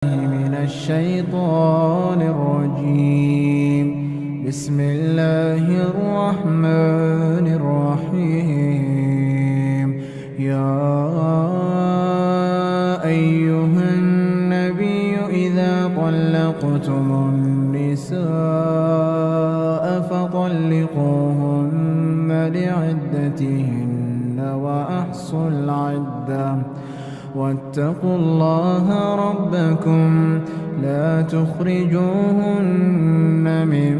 من الشيطان الرجيم. بسم الله الرحمن الرحيم. يا أيها النبي إذا طلقتم النساء فطلقوهن لعدتهن وأحصوا العدة واتقوا الله ربكم لا تخرجوهن من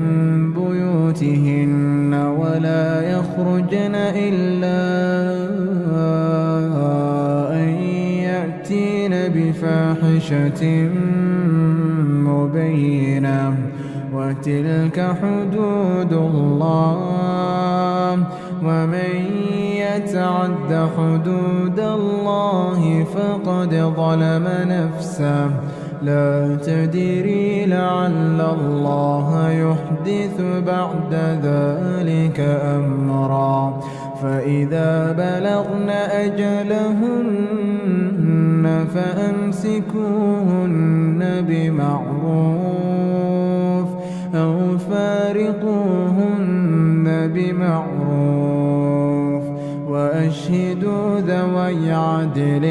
بيوتهن ولا يخرجن إلا أن يأتين بفاحشة مبينة وتلك حدود الله ومن يتعد حدود الله فقد ظلم نفسه لا تدري لعل الله يحدث بعد ذلك أمرا فإذا بلغن أجلهن فأمسكوهن بمعروف أو فارقوهن بمعروف وأشهدوا ذوي عدل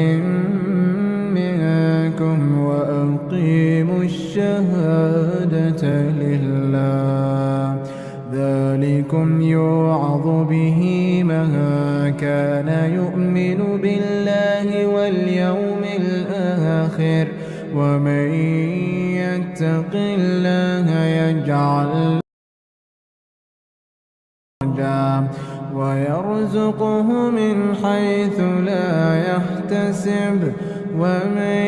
منكم وأقيموا الشهادة لله ذلكم يوعظ به من كان يؤمن بالله واليوم الآخر ومن يتق الله يجعل ويرزقه من حيث لا يحتسب ومن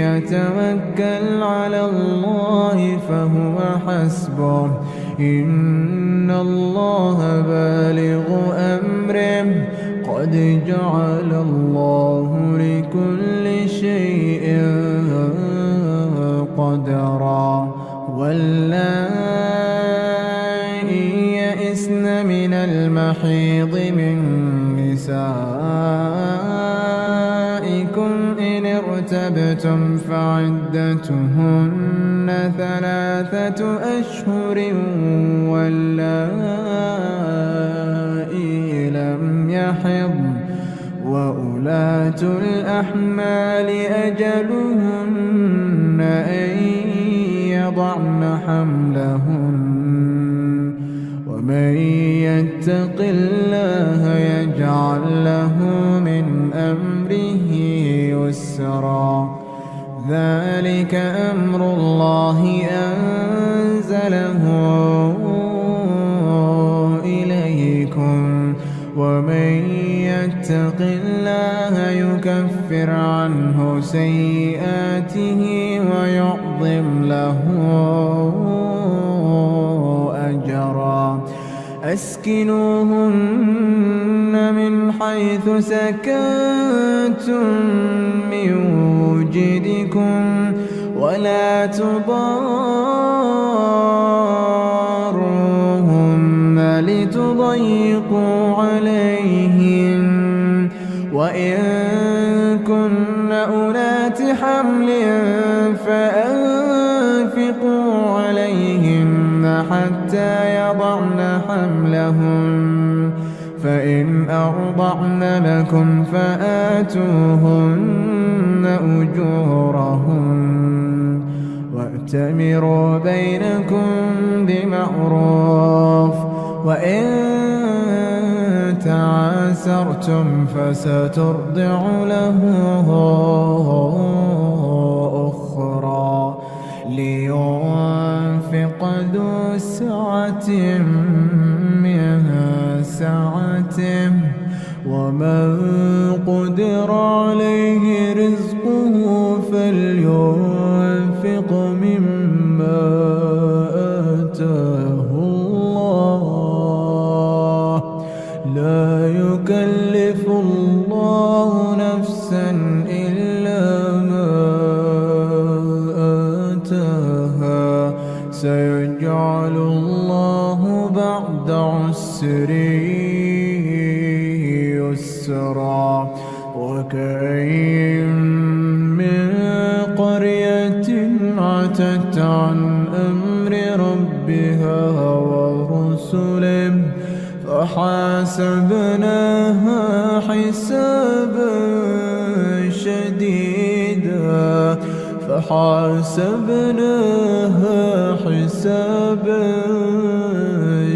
يتوكل على الله فهو حسبه إن الله بالغ أمره قد جعل الله لكل شيء قدرا واللائي يئسن من المحيض من نسائكم إن ارتبتم فعدتهن 3 أشهر واللائي لم يحضن وأولاة الأحمال أجلهن أن يضعن حملهن ومن يتق الله يجعل له من أمره يسرا ذلك أمر الله أنزله إليكم ومن يتق الله يكفر عنه سيئاته ويعظم له أجرا أسكنوهن من حيث سكنتم من وجدكم ولا تضاروهن لتضيقوا عليهن وإن كن أولات حمل فأنفقوا عليهن حتى يضعن حملهن فإن أرضعن لكم فآتوهن أجورهن وأتمروا بينكم بمعروف وإن تعاسرتم فسترضع له أخرى لينفق ذو سعة من سعته ومن قدر عليه رزقه فلينفق مما آتاه الله لا يكلف الله نفسا إلا عتت عن أمر ربها ورسله فحاسبناها حسابا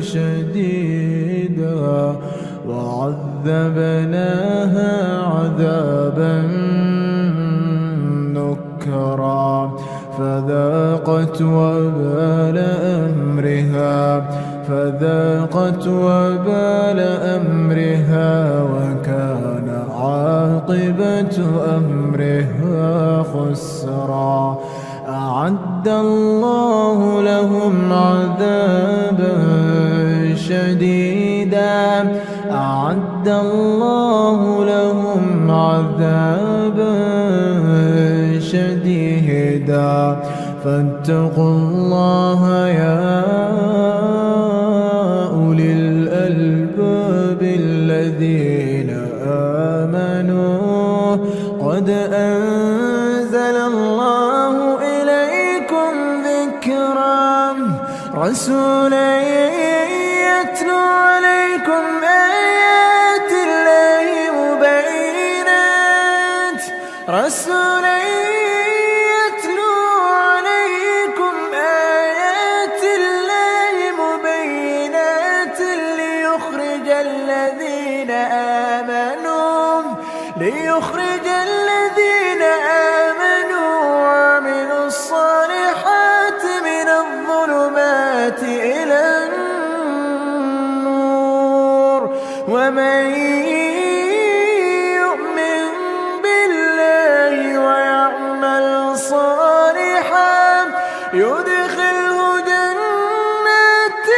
شديدا وعذبناها عذابا نكرا فذاقت وبال أمرها وكان عاقبة أمرها خسرا أعد الله لهم عذابا شديدا فاتقوا الله يا أولي الألباب الذين آمنوا قد أنزل الله إليكم ذكرا رسولا يتلو عليكم آيات الله مبينات ليخرج الذين آمنوا وعملوا الصالحات من الظلمات إلى النور ومن يؤمن بالله ويعمل صالحا يدخله جنات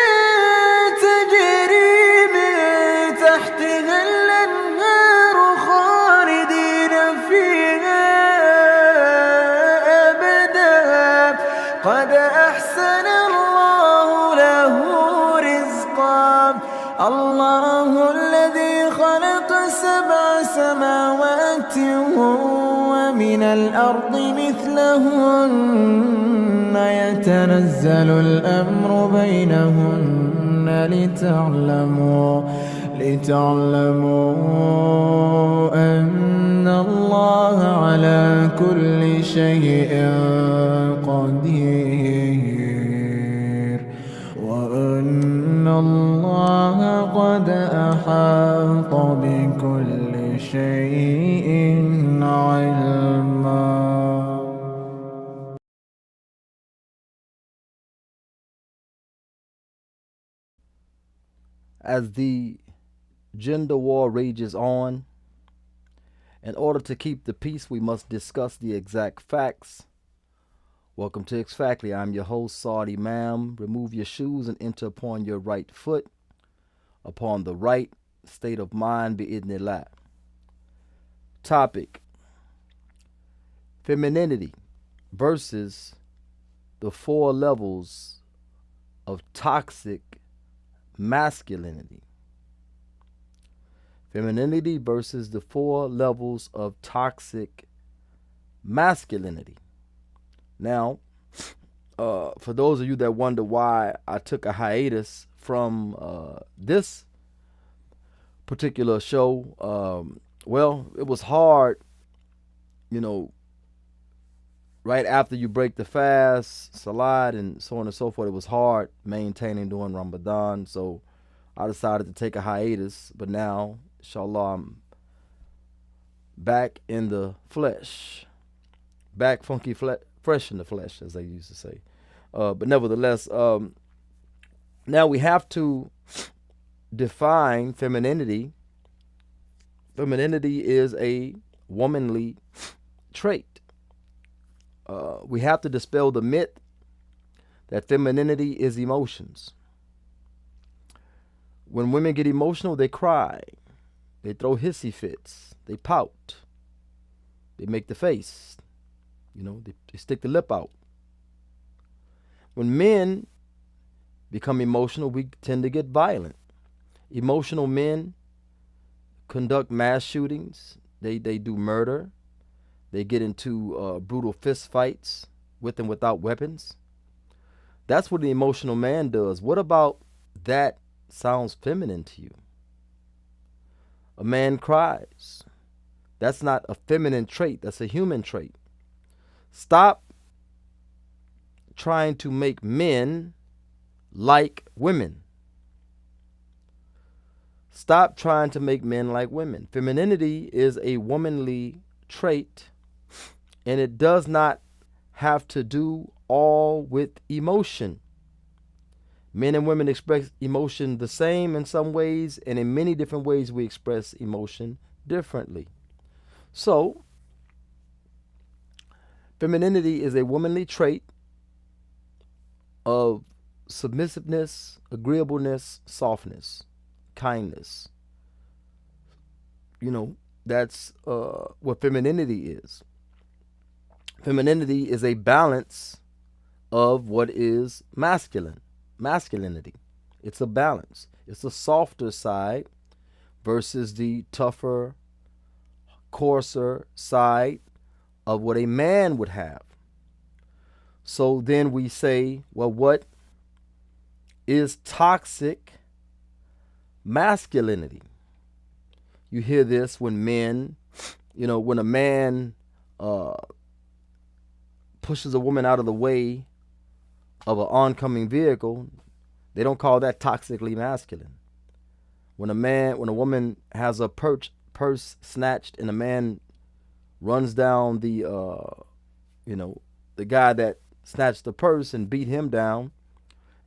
تجري من تحتها الأنهار خالدين فيها أبدا قد أحسن الله له رزقا الله الذي خلق 7 سماوات ومن الأرض مثلهن يتنزل الأمر بينهن لتعلموا أن الله على كل شيء قدير وأن الله قد أحاط بكل شيء علما. As the gender war rages on, in order to keep the peace, we must discuss the exact facts. Welcome to Exactly. I'm your host, Saudi Ma'am. Remove your shoes and enter upon your right foot, upon the right state of mind, bi'idhnillah. Topic: femininity versus the 4 levels of toxic masculinity. Femininity versus the 4 levels of toxic masculinity. Now, for those of you that wonder why I took a hiatus from this particular show, well, it was hard, right after you break the fast, salat, and so on and so forth. It was hard maintaining during Ramadan, so I decided to take a hiatus. But now, inshallah, I'm back in the flesh, back funky, fresh in the flesh, as they used to say. But nevertheless, now we have to define femininity. Femininity is a womanly trait. We have to dispel the myth that femininity is emotions. When women get emotional, they cry, they throw hissy fits, they pout, they make the face, they stick the lip out. When men become emotional, we tend to get violent. Emotional men conduct mass shootings, they do murder, they get into brutal fist fights, with and without weapons. That's what the emotional man does. What about that sounds feminine to you? A man cries. That's not a feminine trait, that's a human trait. Stop trying to make men like women. Stop trying to make men like women. Femininity is a womanly trait, and it does not have to do all with emotion. Men and women express emotion the same in some ways, and in many different ways we express emotion differently. So, femininity is a womanly trait of submissiveness, agreeableness, softness, kindness. That's what femininity is. Femininity is a balance of what is masculinity. It's a balance. It's the softer side versus the tougher, coarser side of what a man would have. So then we say, well, what is toxic masculinity? You hear this when men, when a man pushes a woman out of the way of an oncoming vehicle, they don't call that toxically masculine. When a woman has a purse snatched and a man runs down the guy that snatched the purse and beat him down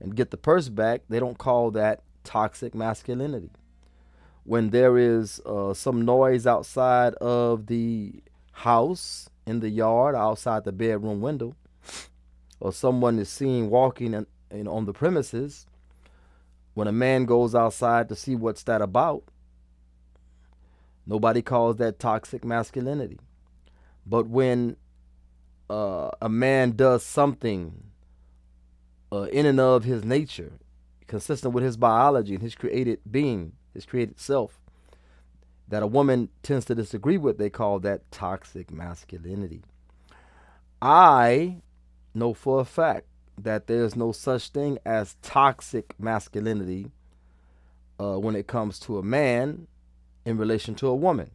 and get the purse back, they don't call that toxic masculinity. When there is some noise outside of the house, in the yard, outside the bedroom window, or someone is seen walking on the premises, when a man goes outside to see what's that about, nobody calls that toxic masculinity. But when a man does something in and of his nature, consistent with his biology and his created being, his created self, that a woman tends to disagree with, they call that toxic masculinity. I know for a fact that there's no such thing as toxic masculinity when it comes to a man in relation to a woman.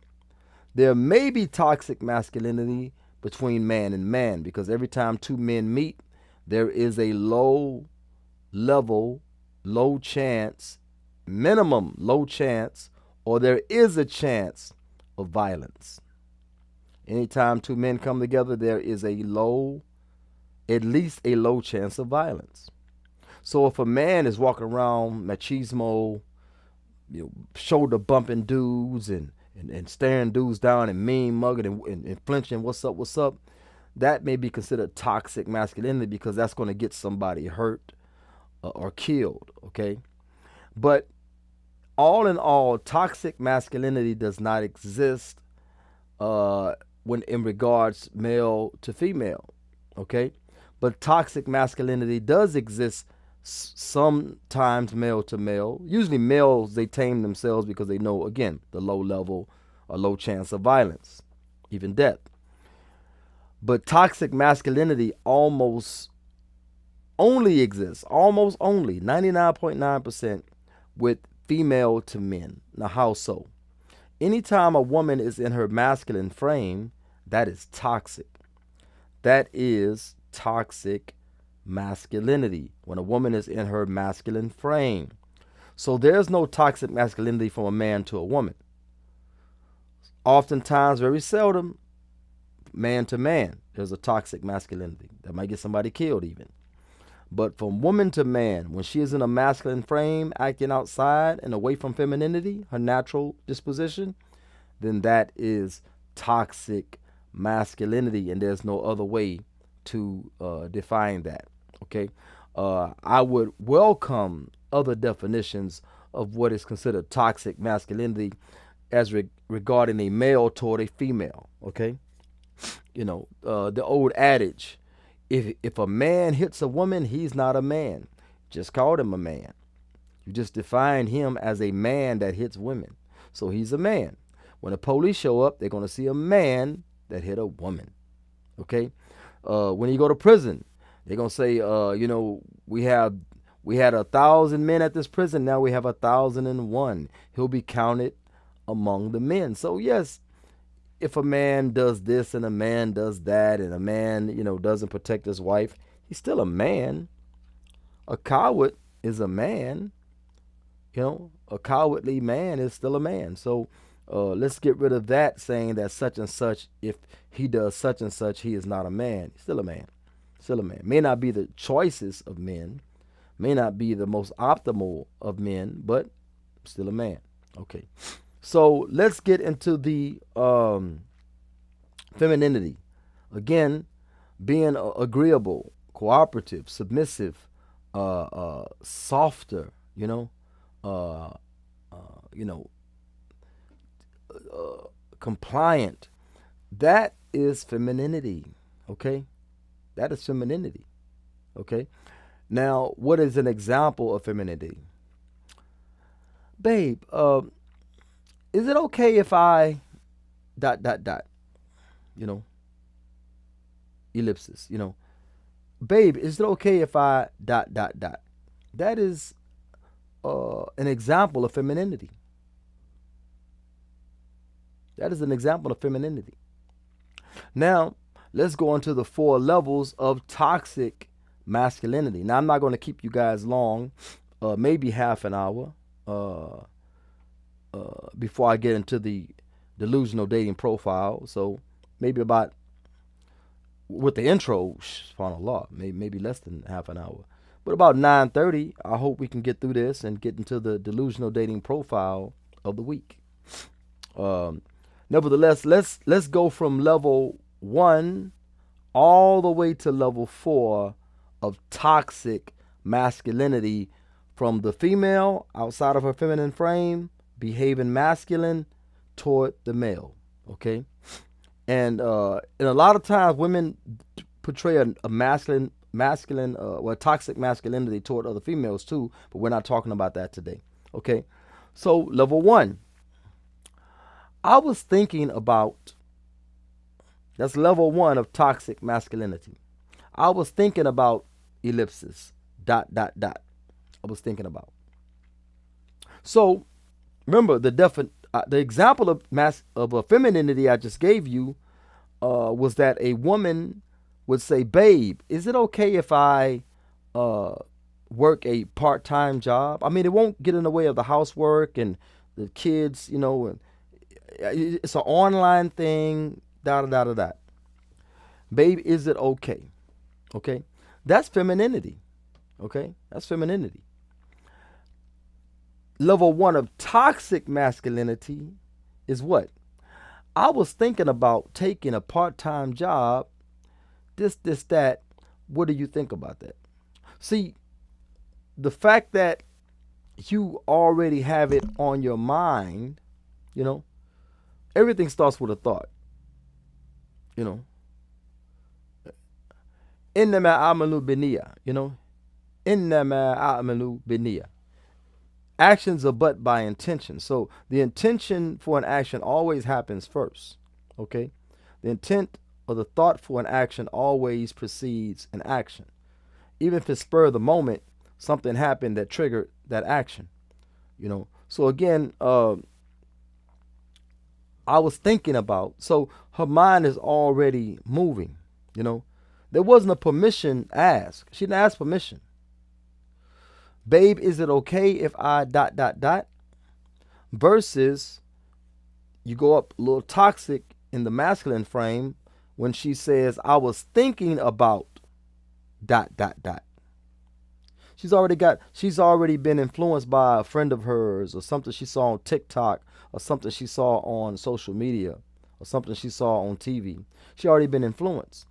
There may be toxic masculinity between man and man, because every time two men meet, there is a low level, low chance, minimum low chance, or there is a chance of violence. Anytime two men come together, there is at least a low chance of violence. So if a man is walking around machismo, shoulder bumping dudes and staring dudes down and mean mugging and flinching, what's up, that may be considered toxic masculinity, because that's going to get somebody hurt or killed, okay? But all in all, toxic masculinity does not exist when in regards male to female, okay? But toxic masculinity does exist sometimes male to male. Usually males, they tame themselves because they know, again, the low level or low chance of violence, even death. But toxic masculinity almost only exists, 99.9%, with female to men. Now, how so? Anytime a woman is in her masculine frame, that is toxic. That is toxic masculinity, when a woman is in her masculine frame. So there's no toxic masculinity from a man to a woman. Oftentimes, very seldom, man to man, there's a toxic masculinity that might get somebody killed even. But from woman to man, when she is in a masculine frame, acting outside and away from femininity, her natural disposition, then that is toxic masculinity, and there's no other way to define that. Okay, I would welcome other definitions of what is considered toxic masculinity as regarding a male toward a female. Okay, the old adage, if a man hits a woman, he's not a man. Just called him a man. You just define him as a man that hits women. So he's a man. When the police show up, they're going to see a man that hit a woman. Okay? When you go to prison, they're gonna say, we had 1,000 men at this prison. Now we have 1,001. He'll be counted among the men. So yes, if a man does this and a man does that, and a man, doesn't protect his wife, he's still a man. A coward is a man. A cowardly man is still a man. So let's get rid of that saying that such and such, if he does such and such, he is not a man. He's still a man. Still a man. May not be the choicest of men, may not be the most optimal of men, but still a man. Okay. So let's get into the femininity. Again, being agreeable, cooperative, submissive, softer, uh, compliant. That is femininity. Okay, that is femininity. Okay. Now, what is an example of femininity? Babe, is it okay if I dot dot dot? You know, ellipsis. Babe, is it okay if I dot dot dot? That is an example of femininity. That is an example of femininity. Now, let's go into the 4 levels of toxic masculinity. Now, I'm not going to keep you guys long, maybe half an hour before I get into the delusional dating profile. So maybe about, with the intro, subhanAllah, maybe less than half an hour. But about 9:30, I hope we can get through this and get into the delusional dating profile of the week. Nevertheless, let's go from level 1 all the way to level 4 of toxic masculinity, from the female outside of her feminine frame behaving masculine toward the male. Okay, and a lot of times women portray a masculine, toxic masculinity toward other females too, but we're not talking about that today. Okay, so level 1. I was thinking about, that's level 1 of toxic masculinity. I was thinking about ellipsis, dot, dot, dot. I was thinking about. So remember the example of a femininity I just gave you was that a woman would say, babe, is it okay if I work a part-time job? I mean, it won't get in the way of the housework and the kids, and it's an online thing, da da da da. Babe, is it okay? Okay, that's femininity. Okay, that's femininity. Level 1 of toxic masculinity is what? I was thinking about taking a part-time job, this, that. What do you think about that? See, the fact that you already have it on your mind, everything starts with a thought. Innama amalu biniya, innama amalu biniya. Actions are but by intention. So the intention for an action always happens first. Okay? The intent or the thought for an action always precedes an action. Even if it's spur of the moment, something happened that triggered that action. So again, I was thinking about, so her mind is already moving. There wasn't a permission asked. She didn't ask permission. Babe, is it okay if I dot dot dot? Versus, you go up a little toxic in the masculine frame when she says, I was thinking about dot dot dot. She's already been influenced by a friend of hers, or something she saw on TikTok, or something she saw on social media, or something she saw on TV. She already been influenced.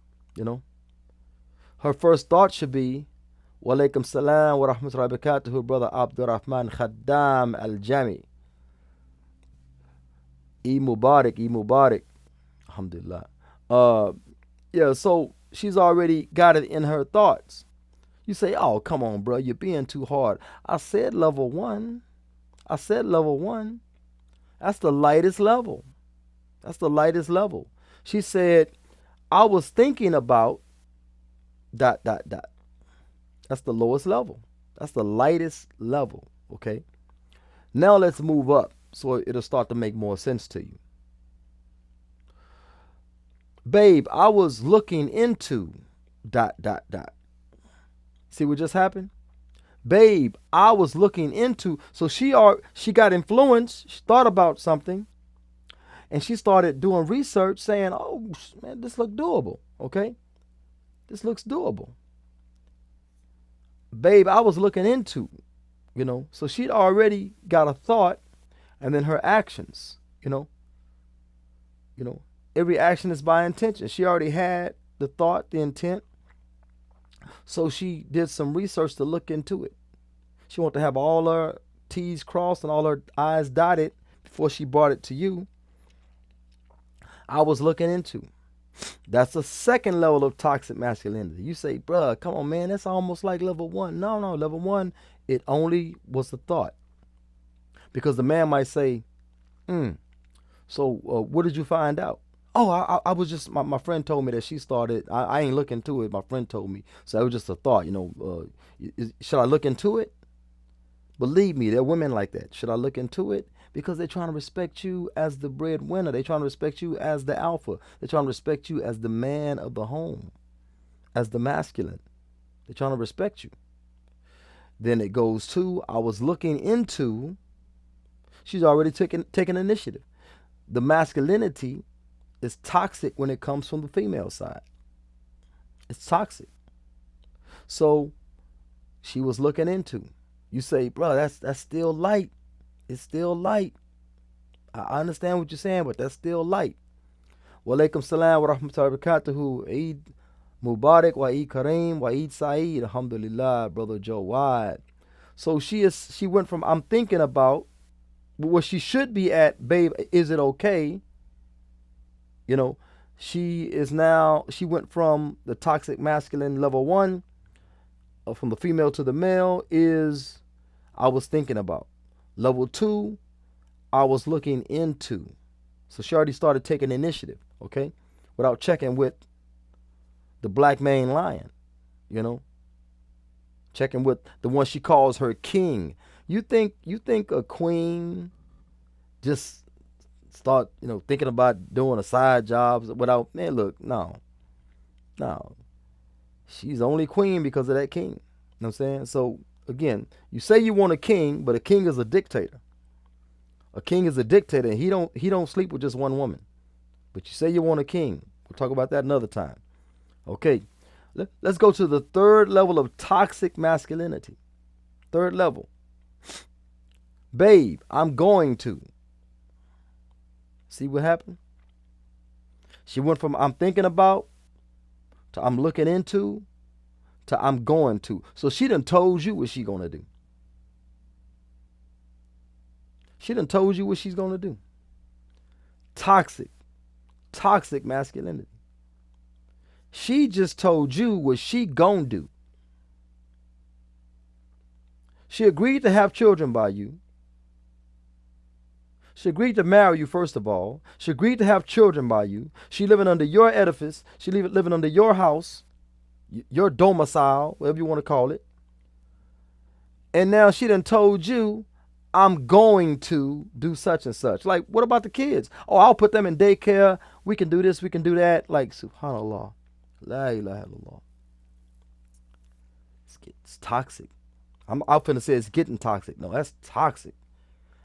Her first thought should be, wa alaikum salam wa rahmatullahi wa barakatuhu, brother Abdurrahman Khaddam al-Jami. Mubarak. Alhamdulillah. So she's already got it in her thoughts. You say, oh, come on, bro, you're being too hard. I said level 1. That's the lightest level. She said, I was thinking about dot, dot, dot. That's the lowest level. That's the lightest level, okay? Now let's move up so it'll start to make more sense to you. Babe, I was looking into dot, dot, dot. See what just happened? Babe, I was looking into. So she got influenced. She thought about something, and she started doing research, saying, "Oh man, this looks doable. Okay, this looks doable." Babe, I was looking into. So she'd already got a thought, and then her actions. Every action is by intention. She already had the thought, the intent. So she did some research to look into it. She wanted to have all her T's crossed and all her I's dotted before she brought it to you. I was looking into. That's a second level of toxic masculinity. You say, bruh, come on, man, that's almost like level 1. No, level 1, it only was the thought. Because the man might say, so what did you find out? Oh, I was just, my friend told me that she started, I ain't looking into it, my friend told me. So it was just a thought, should I look into it? Believe me, there are women like that. Should I look into it? Because they're trying to respect you as the breadwinner. They're trying to respect you as the alpha. They're trying to respect you as the man of the home, as the masculine. They're trying to respect you. Then it goes to, I was looking into, she's already taken initiative. The masculinity is toxic when it comes from the female side. It's toxic. So she was looking into. You say, bro, that's still light. It's still light. I understand what you're saying, but that's still light. Wa alaikum salam wa rahmatullahi wa barakatuhu. Eid Mubarak wa Eid Kareem wa Eid Saeed. Alhamdulillah, brother Joe Wide. So she went from I'm thinking about where she should be at, babe, is it okay? She went from the toxic masculine level 1, from the female to the male, is I was thinking about. Level 2, I was looking into. So she already started taking initiative, okay? Without checking with the black maned lion, checking with the one she calls her king. You think a queen just start, thinking about doing a side jobs without, man, look, no. She's only queen because of that king. You know what I'm saying? So again, you say you want a king, but a king is a dictator. A king is a dictator, and he don't sleep with just one woman. But you say you want a king. We'll talk about that another time. Okay. Let's go to the third level of toxic masculinity. Third level. Babe, I'm going to. See what happened? She went from I'm thinking about to I'm looking into to I'm going to. So she done told you what she gonna do. She done told you what she's gonna do. Toxic masculinity. She just told you what she gonna do. She agreed to have children by you. She agreed to marry you, first of all. She agreed to have children by you. She living under your edifice. She living under your house, your domicile, whatever you want to call it. And now she done told you, I'm going to do such and such. Like, what about the kids? Oh, I'll put them in daycare. We can do this. We can do that. Like, subhanallah. La ilaha illallah. It's toxic. I'm finna say it's getting toxic. No, that's toxic.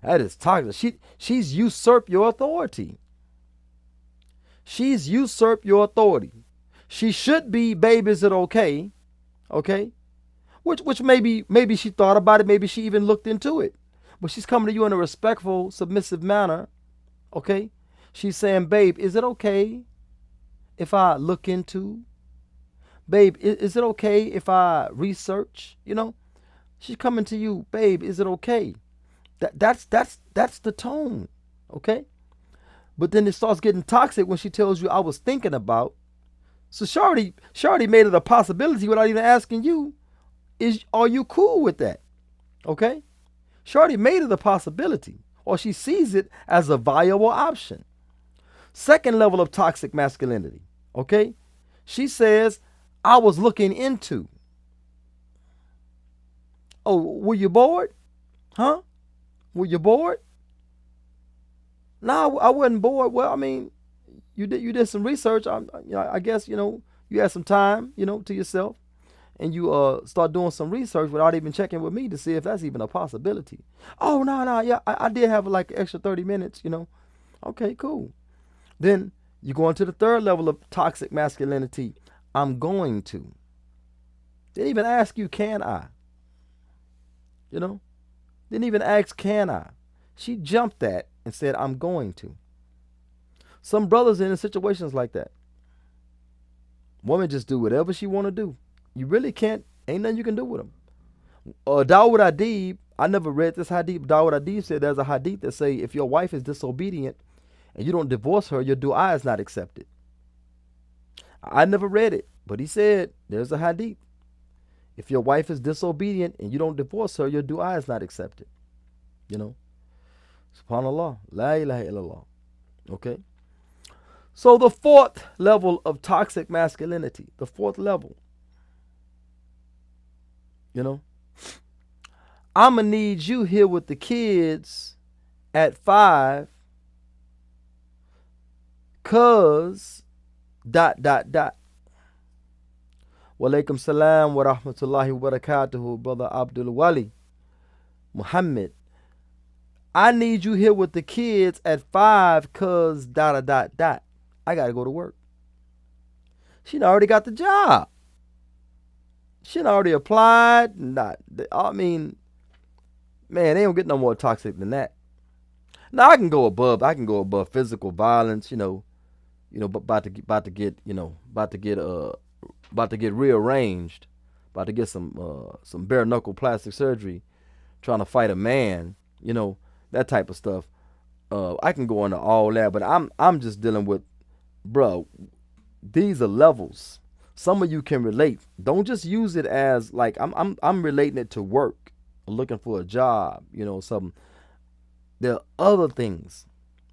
That is toxic. She's usurped your authority. She's usurped your authority. She should be, babe, is it okay? Okay? Which maybe she thought about it. Maybe she even looked into it. But she's coming to you in a respectful, submissive manner. Okay? She's saying, babe, is it okay if I look into? Babe, is it okay if I research? She's coming to you, babe, is it okay? That's the tone, okay? But then it starts getting toxic when she tells you I was thinking about. So Shorty made it a possibility without even asking you, are you cool with that? Okay? Shorty made it a possibility, or she sees it as a viable option. Second level of toxic masculinity, okay? She says, I was looking into. Oh, were you bored? Huh? Were you bored? No, I wasn't bored. Well, I mean, you did some research. I guess you had some time, to yourself, and you start doing some research without even checking with me to see if that's even a possibility. Oh no, no, yeah, I did have like an extra 30 minutes. Okay, cool. Then you go into the third level of toxic masculinity. I'm going to. Didn't even ask you, can I? You know? Didn't even ask, can I? She jumped that and said, I'm going to. Some brothers are in situations like that. Women just do whatever she want to do. You really can't, ain't nothing you can do with them. Dawud Adib, I never read this hadith. Dawud Adib said there's a hadith that say if your wife is disobedient and you don't divorce her, your dua is not accepted. I never read it, but he said there's a hadith. If your wife is disobedient and you don't divorce her, your dua is not accepted. Subhanallah. La ilaha illallah. Okay? So the fourth level of toxic masculinity, the fourth level, I'm going to need you here with the kids at 5 cause ... Walaikum salam wa rahmatullahi wa barakatuhu, brother Abdul Wali Muhammad. I need you here with the kids at 5 cause ... I got to go to work. She already got the job. She already applied. I mean, man, they don't get no more toxic than that. Now I can go above physical violence, about to get rearranged, about to get some bare knuckle plastic surgery, trying to fight a man, that type of stuff. I can go into all that, but I'm just dealing with, bro, these are levels. Some of you can relate. Don't just use it as like I'm relating it to work, looking for a job, something. There are other things,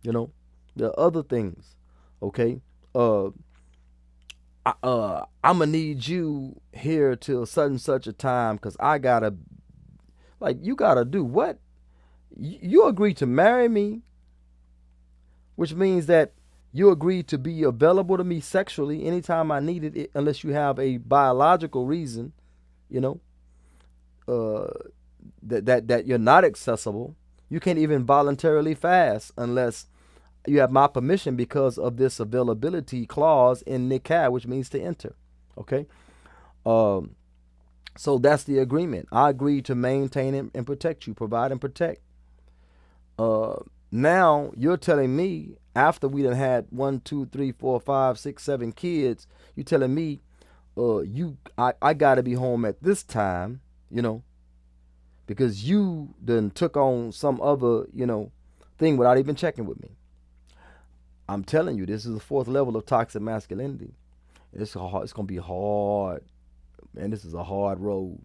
there are other things. Okay. I'm gonna need you here till such a time because I gotta, like, you gotta do what? You agreed to marry me, which means that you agreed to be available to me sexually anytime I needed it, unless you have a biological reason, that you're not accessible. You can't even voluntarily fast unless you have my permission because of this availability clause in nikah, which means to enter. Okay. So that's the agreement. I agreed to maintain and protect you, provide and protect. Now you're telling me after we done had 1, 2, 3, 4, 5, 6, 7 kids, you telling me, I gotta be home at this time, because you done took on some other, thing without even checking with me. I'm telling you, this is the fourth level of toxic masculinity. It's gonna be hard, man. This is a hard road.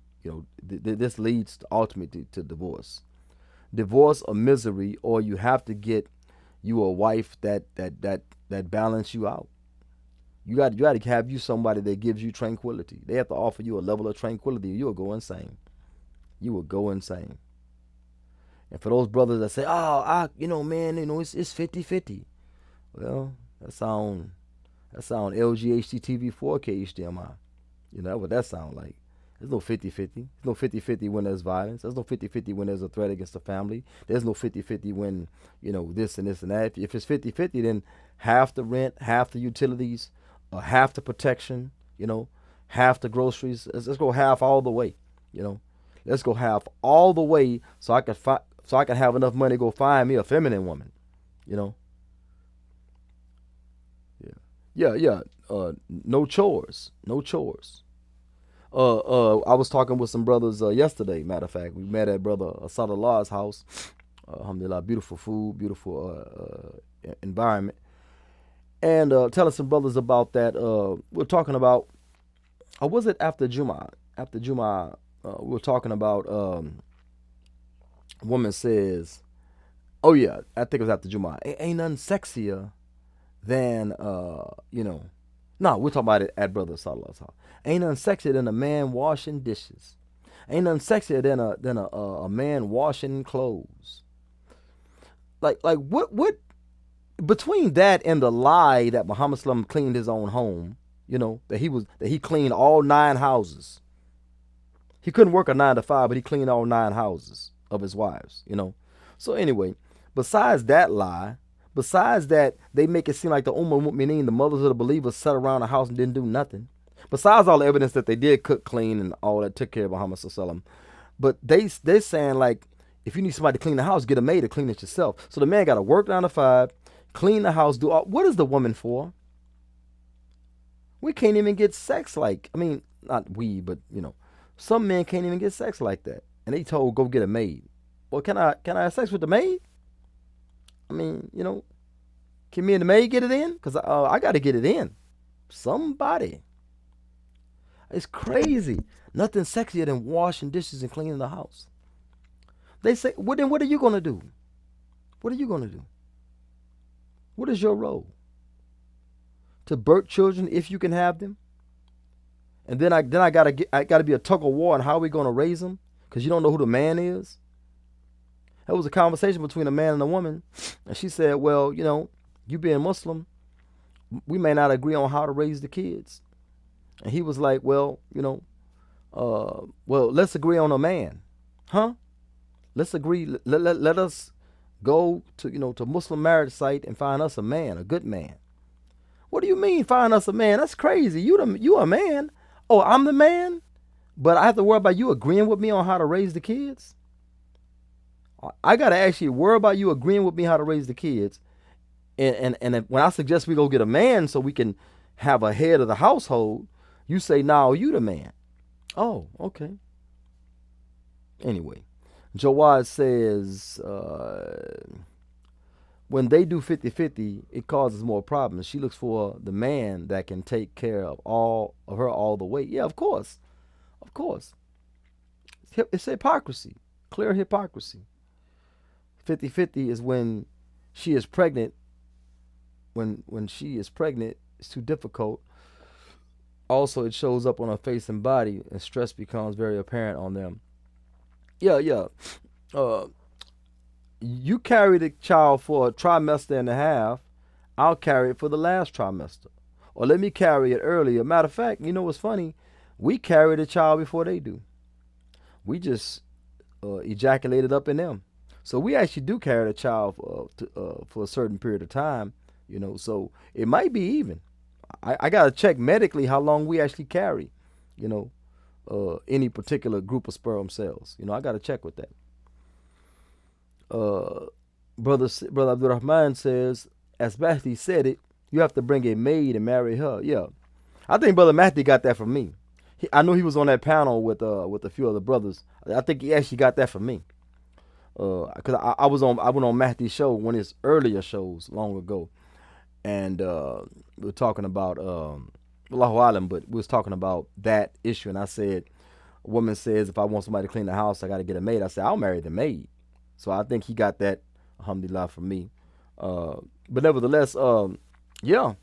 This leads ultimately to divorce, or misery, or you have to get you a wife that balance you out. You got to have you somebody that gives you tranquility. They have to offer you a level of tranquility. You'll go insane. You will go insane. And for those brothers that say, "Oh, man, it's 50-50." Well, that sound LGHTTV 4K HDMI. That's what that sound like. There's no 50-50. There's no 50-50 when there's violence. There's no 50-50 when there's a threat against the family. There's no 50-50 when, this and this and that. If it's 50-50, then half the rent, half the utilities, half the protection, half the groceries. Let's go half all the way, Let's go half all the way so I can have enough money to go find me a feminine woman, Yeah. No chores. I was talking with some brothers yesterday. Matter of fact, we met at brother Asadullah's house. Alhamdulillah, beautiful food, beautiful environment, and telling some brothers about that. We're talking about, or was it after Jumu'ah? After Jumu'ah, we were talking about. A woman says, "Oh yeah, I think it was after Jumu'ah. Ain't nothing sexier than No, we're talking about it at Brother Salah's house. Ain't nothing sexier than a man washing dishes. Ain't nothing sexier than a man washing clothes. Like what between that and the lie that Muhammad Sallam cleaned his own home, that he cleaned all 9 houses. He couldn't work a 9 to 5, but he cleaned all 9 houses of his wives. So anyway, besides that lie, besides that they make it seem like the Mu'mineen, the mothers of the believers, sat around the house and didn't do nothing. Besides all the evidence that they did cook, clean, and all that, took care of Muhammad Sallam. But they're saying, like, if you need somebody to clean the house, get a maid to clean it yourself. So the man got to work 9 to 5, clean the house, do all. What is the woman for? We can't even get sex like, I mean, not we, but some men can't even get sex like that. And they told, go get a maid. Well, can I have sex with the maid? I mean, can me and the maid get it in? Because I got to get it in. Somebody. It's crazy. Nothing sexier than washing dishes and cleaning the house. They say, well, then what are you going to do? What are you going to do? What is your role? To birth children if you can have them? And then I gotta be a tug of war on how we gonna raise them, because you don't know who the man is. That was a conversation between a man and a woman, and she said, "Well, you being Muslim, we may not agree on how to raise the kids." And he was like, "Well, let's agree on a man, huh? Let's agree. Let us go to Muslim marriage site and find us a man, a good man." What do you mean find us a man? That's crazy. You a man? Oh, I'm the man, but I have to worry about you agreeing with me on how to raise the kids? I got to actually worry about you agreeing with me how to raise the kids. And when I suggest we go get a man so we can have a head of the household, you say, "No, you the man." Oh, okay. Anyway, Jawad says, when they do 50-50, it causes more problems. She looks for the man that can take care of her all the way. Yeah, of course. Of course. It's hypocrisy. Clear hypocrisy. 50-50 is when she is pregnant. When she is pregnant, it's too difficult. Also, it shows up on her face and body, and stress becomes very apparent on them. Yeah. You carry the child for a trimester and a half, I'll carry it for the last trimester. Or let me carry it earlier. Matter of fact, you know what's funny? We carry the child before they do. We just ejaculated up in them. So we actually do carry the child for a certain period of time, so it might be even. I got to check medically how long we actually carry, any particular group of sperm cells. I got to check with that. Brother Abdul Rahman says, as Mahdi said it, you have to bring a maid and marry her. Yeah, I think Brother Mahdi got that from me. I knew he was on that panel with a few other brothers. I think he actually got that from me. Because I went on Mahdi's show, one of his earlier shows long ago, and we were talking about Allahu Alam, but we was talking about that issue, and I said, a woman says, if I want somebody to clean the house, I got to get a maid. I said, I'll marry the maid. So I think he got that, alhamdulillah, from me. But nevertheless, yeah,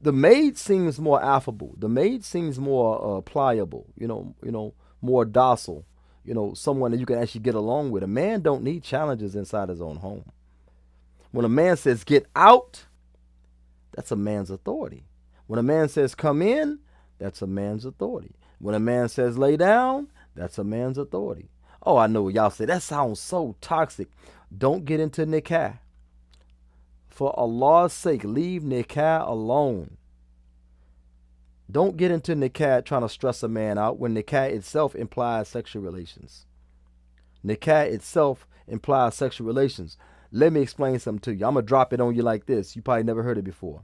the maid seems more affable. The maid seems more pliable. More docile. Someone that you can actually get along with. A man don't need challenges inside his own home. When a man says get out, that's a man's authority. When a man says come in, that's a man's authority. When a man says lay down, that's a man's authority. Oh, I know y'all say that sounds so toxic. Don't get into nikah. For Allah's sake, leave nikah alone. Don't get into nikah trying to stress a man out when nikah itself implies sexual relations. Nikah itself implies sexual relations. Let me explain something to you. I'm going to drop it on you like this. You probably never heard it before.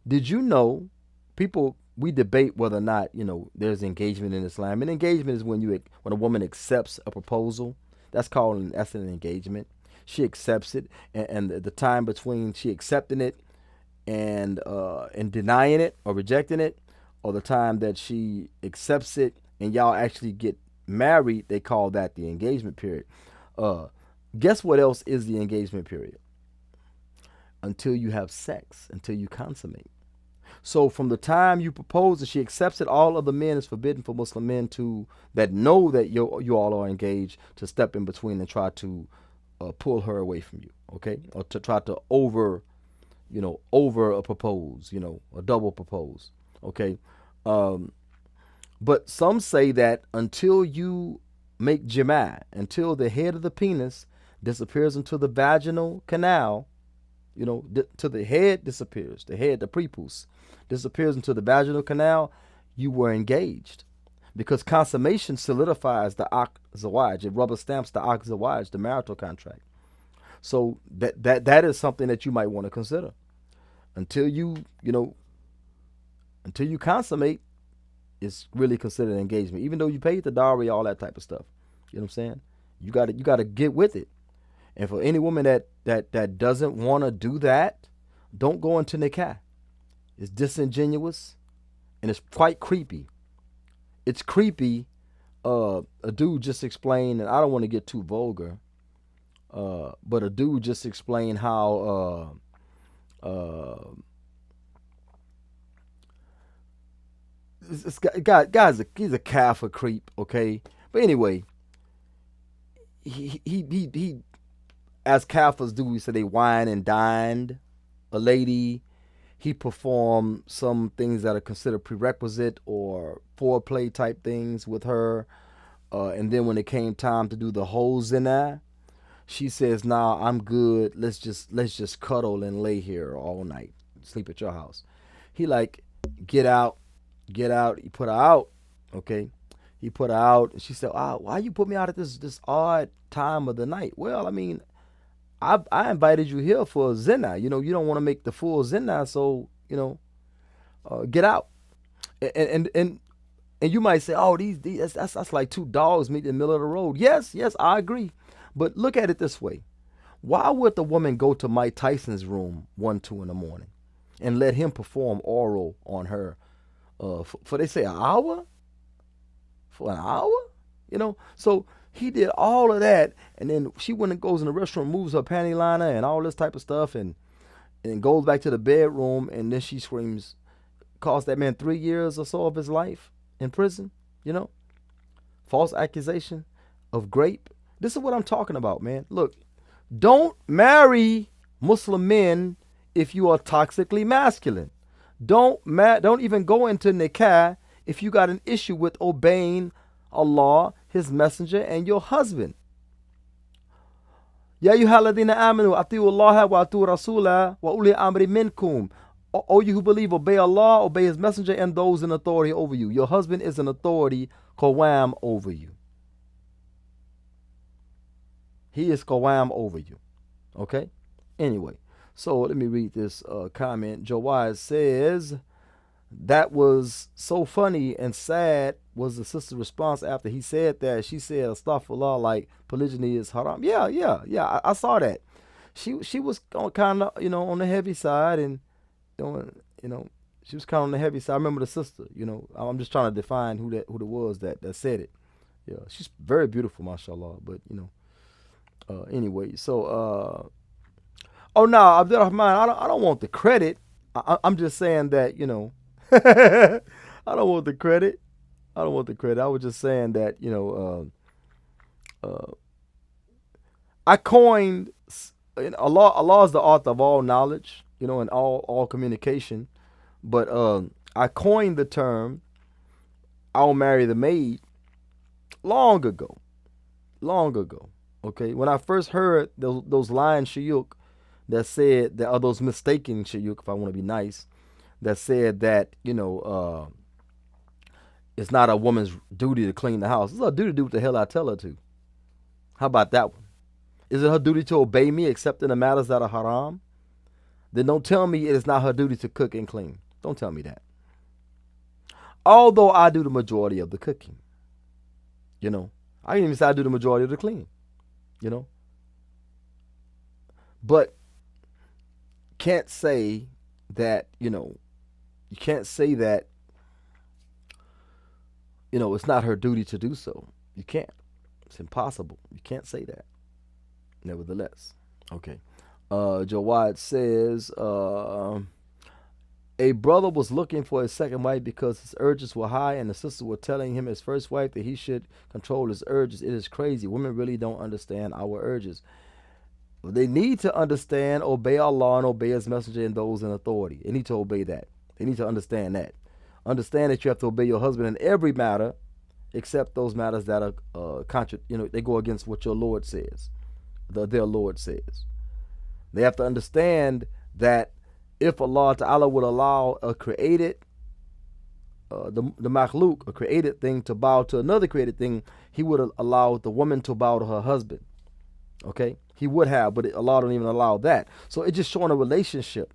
Did you know we debate whether or not, there's engagement in Islam. And engagement is when a woman accepts a proposal. That's an engagement. She accepts it, and the time between she accepting it and denying it or rejecting it, or the time that she accepts it and y'all actually get married, they call that the engagement period. Guess what else is the engagement period? Until you have sex, until you consummate. So from the time you propose and she accepts it, all other men is forbidden for Muslim men to that know that you all are engaged to step in between and try to pull her away from you, okay, or to try to over propose, a double propose, okay. Um, but some say that until you make jama', until the head of the penis disappears into the vaginal canal, till the head disappears, the prepuce disappears into the vaginal canal, you were engaged. Because consummation solidifies the ak zawaj. It rubber stamps the ak zawaj, the marital contract. So that is something that you might want to consider. Until until you consummate, it's really considered engagement. Even though you paid the dowry, all that type of stuff. You know what I'm saying? You gotta get with it. And for any woman that doesn't want to do that, don't go into nikah. It's disingenuous and it's quite creepy. It's creepy. A dude just explained, and I don't want to get too vulgar, but a dude just explained how this he's a Catholic creep, okay? But anyway, he as Catholics do, we say they wine and dined a lady. He performed some things that are considered prerequisite or foreplay type things with her. And then when it came time to do the whole zina, she says, "Nah, I'm good. Let's just cuddle and lay here all night, sleep at your house." He like, get out, get out. He put her out, okay? He put her out, and she said, "Why you put me out at this odd time of the night?" Well, I mean, I invited you here for a zina. You don't want to make the full zina, so get out. And you might say, "Oh, these that's like two dogs meeting in the middle of the road." Yes, I agree. But look at it this way: why would the woman go to Mike Tyson's room 1, 2 in the morning and let him perform oral on her for they say an hour? For an hour? So he did all of that, and then she went and goes in the restroom, moves her panty liner and all this type of stuff, and goes back to the bedroom, and then she screams, cost that man 3 years or so of his life in prison, false accusation of grape. This is what I'm talking about, man. Look, don't marry Muslim men if you are toxically masculine. Don't even go into nikah if you got an issue with obeying Allah, His Messenger, and your husband. Ya ayyuhalladhina amanu atiu Allah wa atiu Rasulah wa uli amri minkum. O you who believe, obey Allah, obey His Messenger, and those in authority over you. Your husband is an authority, qawam, over you. He is qawam over you. Okay? Anyway, so let me read this comment. Jawaz says, "That was so funny and sad," was the sister's response after he said that. She said, "Astaghfirullah, like polygyny is haram." Yeah. I saw that. She was kind of on the heavy side, and she was kind of on the heavy side. I remember the sister. I'm just trying to define who it was that said it. Yeah, she's very beautiful, mashallah. But anyway, so oh no, Abdurrahman, I don't want the credit. I'm just saying that I don't want the credit. I was just saying that I coined Allah is the author of all knowledge, and all communication. But I coined the term "I'll marry the maid" long ago. Okay, when I first heard those lying shayuk that said that, are those mistaken shayuk, if I want to be nice, that said that it's not a woman's duty to clean the house. It's her duty to do what the hell I tell her to. How about that one? Is it her duty to obey me except in the matters that are haram? Then don't tell me it is not her duty to cook and clean. Don't tell me that. Although I do the majority of the cooking. I can even say I do the majority of the cleaning. But can't say that, you can't say that, it's not her duty to do so. You can't. It's impossible. You can't say that. Nevertheless. Okay. Jawad says, A brother was looking for his second wife because his urges were high, and the sisters were telling him, his first wife, that he should control his urges. It is crazy. Women really don't understand our urges. They need to understand, obey Allah and obey His messenger and those in authority. They need to obey that. They need to understand that. Understand that you have to obey your husband in every matter, except those matters that are they go against what your Lord says, their Lord says. They have to understand that if Allah Ta'ala would allow a created, the makhluk, a created thing, to bow to another created thing, He would allow the woman to bow to her husband. Okay? He would have, but Allah don't even allow that. So it's just showing a relationship.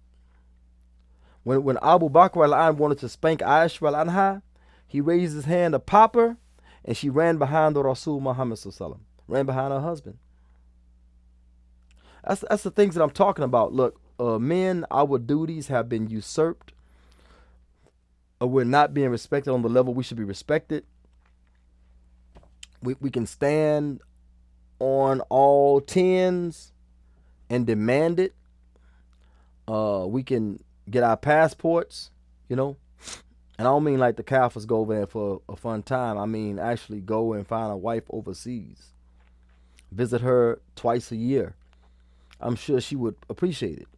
When Abu Bakr al-An wanted to spank Aisha al-Anha, he raised his hand to pop her, and she ran behind the Rasul Muhammad sallallahu, ran behind her husband. That's the things that I'm talking about. Look, men, our duties have been usurped. We're not being respected on the level we should be respected. We can stand on all tens and demand it. We can get our passports, and I don't mean like the Kafirs go over there for a fun time. I mean actually go and find a wife overseas. Visit her twice a year. I'm sure she would appreciate it,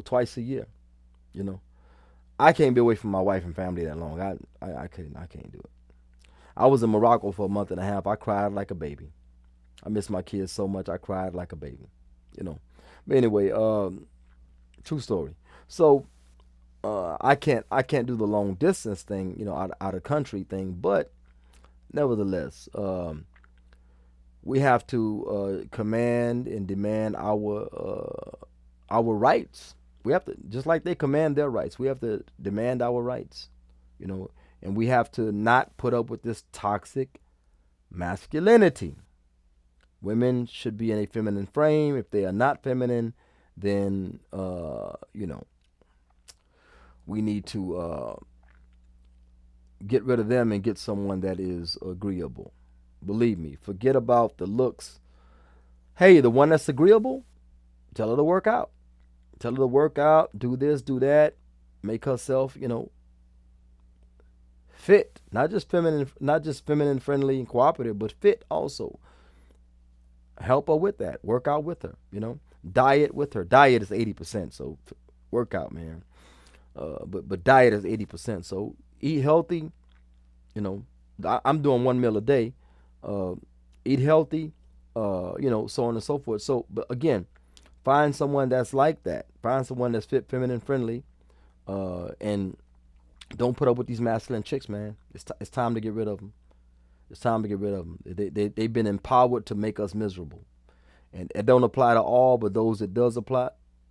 twice a year. I can't be away from my wife and family that long. I can't do it. I was in Morocco for a month and a half. I cried like a baby. I miss my kids so much. I cried like a baby, But anyway, true story. So I can't do the long distance thing, out of country thing. But nevertheless, we have to command and demand our rights. We have to, just like they command their rights, we have to demand our rights, and we have to not put up with this toxic masculinity. Women should be in a feminine frame. If they are not feminine, then we need to get rid of them and get someone that is agreeable. Believe me, forget about the looks. Hey, the one that's agreeable, tell her to work out. Tell her to work out, do this, do that, make herself, fit. Not just feminine friendly and cooperative, but fit also. Help her with that. Work out with her, Diet with her. Diet is 80%, so workout, man. But diet is 80%. So eat healthy, I'm doing 1 meal a day. Eat healthy, so on and so forth. So, but again, find someone that's like that. Find someone that's fit, feminine, friendly, and don't put up with these masculine chicks, man. It's time to get rid of them. It's time to get rid of them. They've been empowered to make us miserable, and it don't apply to all, but those it does apply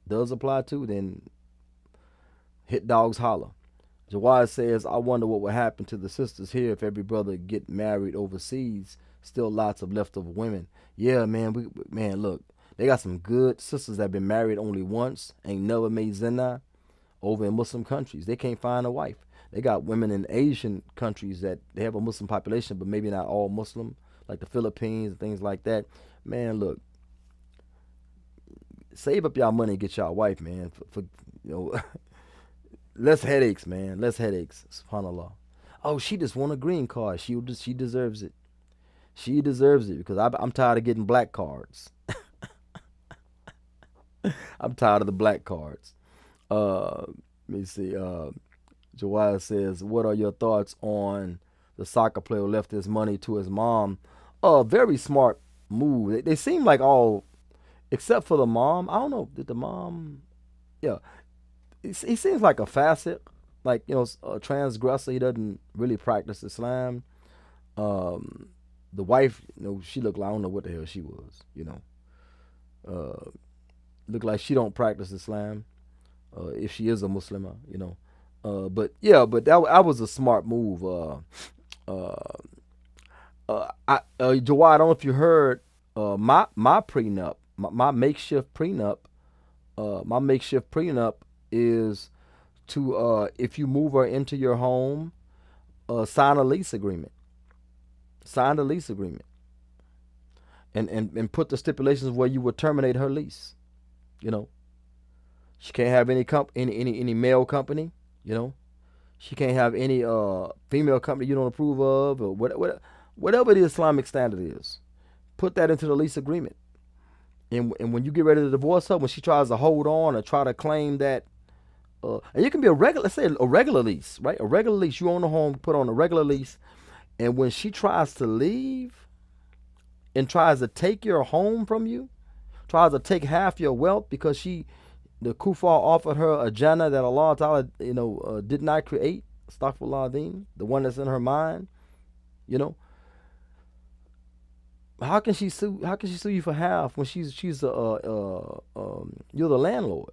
to, then hit dogs holler. Jawad says, I wonder what would happen to the sisters here if every brother get married overseas. Still lots of leftover women. Yeah, man. Look, they got some good sisters that been married only once, ain't never made zina, over in Muslim countries. They can't find a wife. They got women in Asian countries that they have a Muslim population, but maybe not all Muslim, like the Philippines and things like that. Man, look, save up y'all money and get y'all wife, man. For less headaches, man. Less headaches. SubhanAllah. Oh, she just won a green card. She deserves it. She deserves it because I'm tired of getting black cards. I'm tired of the black cards. Let me see. Jawad says, what are your thoughts on the soccer player who left his money to his mom? Very smart move. They seem like all, except for the mom. I don't know. Did the mom? Yeah. He seems like a facet, like, a transgressor. He doesn't really practice Islam. The wife, she looked like, I don't know what the hell she was, looked like she don't practice Islam, if she is a Muslimah, but that was a smart move. Jawad, I don't know if you heard, my prenup, my makeshift prenup, is to, if you move her into your home, sign a lease agreement. Sign the lease agreement. And put the stipulations where you would terminate her lease. She can't have any male company. You know, she can't have any female company you don't approve of, or whatever the Islamic standard is. Put that into the lease agreement. And when you get ready to divorce her, when she tries to hold on or try to claim that, and it can be a regular, let's say a regular lease, right? A regular lease. You own a home, put on a regular lease, and when she tries to leave and tries to take your home from you, tries to take half your wealth because the kuffar offered her a jannah that Allah Ta'ala, did not create. Astaghfirullah, the one that's in her mind, you know. How can she sue? How can she sue you for half when you're the landlord?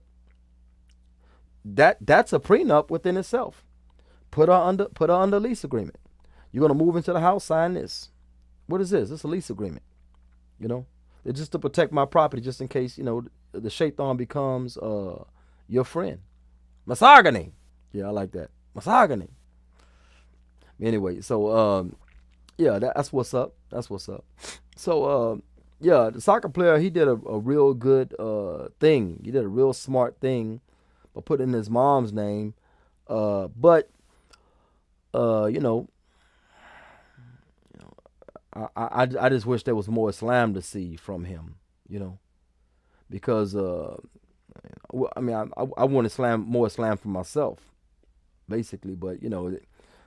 That's a prenup within itself. Put her under lease agreement. You're gonna move into the house, sign this. What is this? It's a lease agreement. You know, it's just to protect my property, just in case the shaitan becomes your friend. Misogyny. Yeah, I like that. Misogyny. Anyway, so yeah, that's what's up. That's what's up. So yeah, the soccer player, he did a real good thing. He did a real smart thing by putting his mom's name. But you know, I just wish there was more Islam to see from him. Because I mean, I want more Islam for myself, basically. But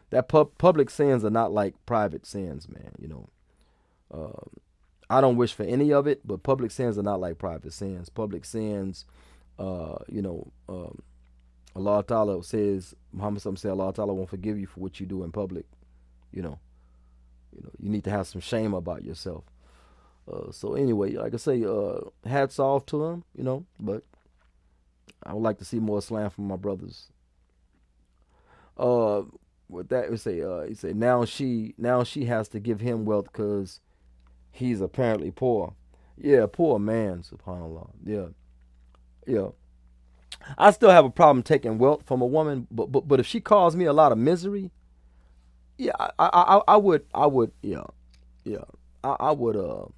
that public sins are not like private sins, man. I don't wish for any of it, but public sins are not like private sins. Public sins, Allah Ta'ala says, Muhammad said, Allah Ta'ala won't forgive you for what you do in public. You need to have some shame about yourself. So anyway, like I say, hats off to him, but I would like to see more Islam from my brothers. With that, he say now she has to give him wealth because he's apparently poor. Yeah, poor man, subhanAllah. Yeah. I still have a problem taking wealth from a woman, but if she caused me a lot of misery, yeah, I would, yeah. I would,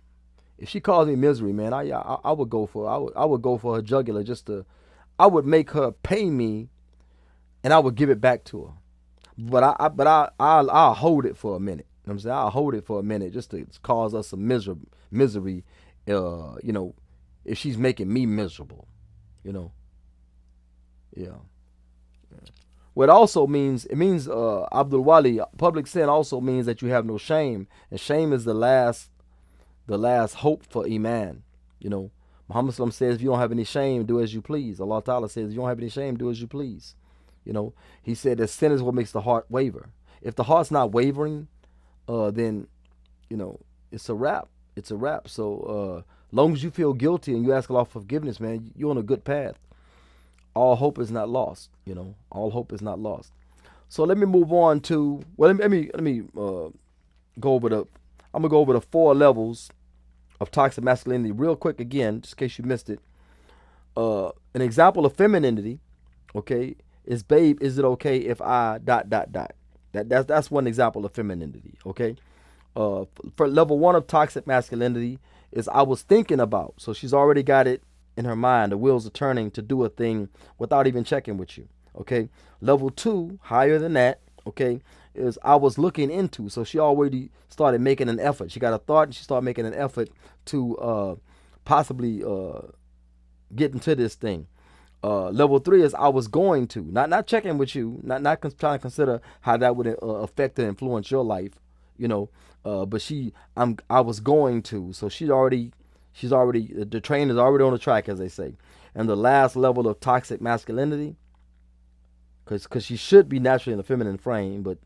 if she caused me misery, man, I would go for her jugular I would make her pay me, and I would give it back to her. But I'll hold it for a minute. You know what I'm saying? I'll hold it for a minute just to cause us some misery. If she's making me miserable, Yeah. What also means, Abdul Wali, public sin also means that you have no shame, and shame is the last hope for iman. Muhammad Sallam says, if you don't have any shame, do as you please. Allah Ta'ala says, if you don't have any shame, do as you please. He said that sin is what makes the heart waver. If the heart's not wavering, then it's a wrap. It's a wrap. So long as you feel guilty and you ask Allah for forgiveness, man, you're on a good path. All hope is not lost. All hope is not lost. So let me move on to let me go over the 4 levels of toxic masculinity real quick again, just in case you missed it. An example of femininity, okay, is, babe, is it okay if I ... That's one example of femininity, okay? For level 1 of toxic masculinity is I was thinking about. So she's already got it in her mind. The wheels are turning to do a thing without even checking with you, okay? Level 2, higher than that, okay, is I was looking into. So she already started making an effort. She got a thought and she started making an effort to possibly get into this thing. Level 3 is I was going to, not checking with you, not trying to consider how that would affect and influence your life, but I was going to. So she's already, the train is already on the track, as they say. And the last level of toxic masculinity, because she should be naturally in a feminine frame, but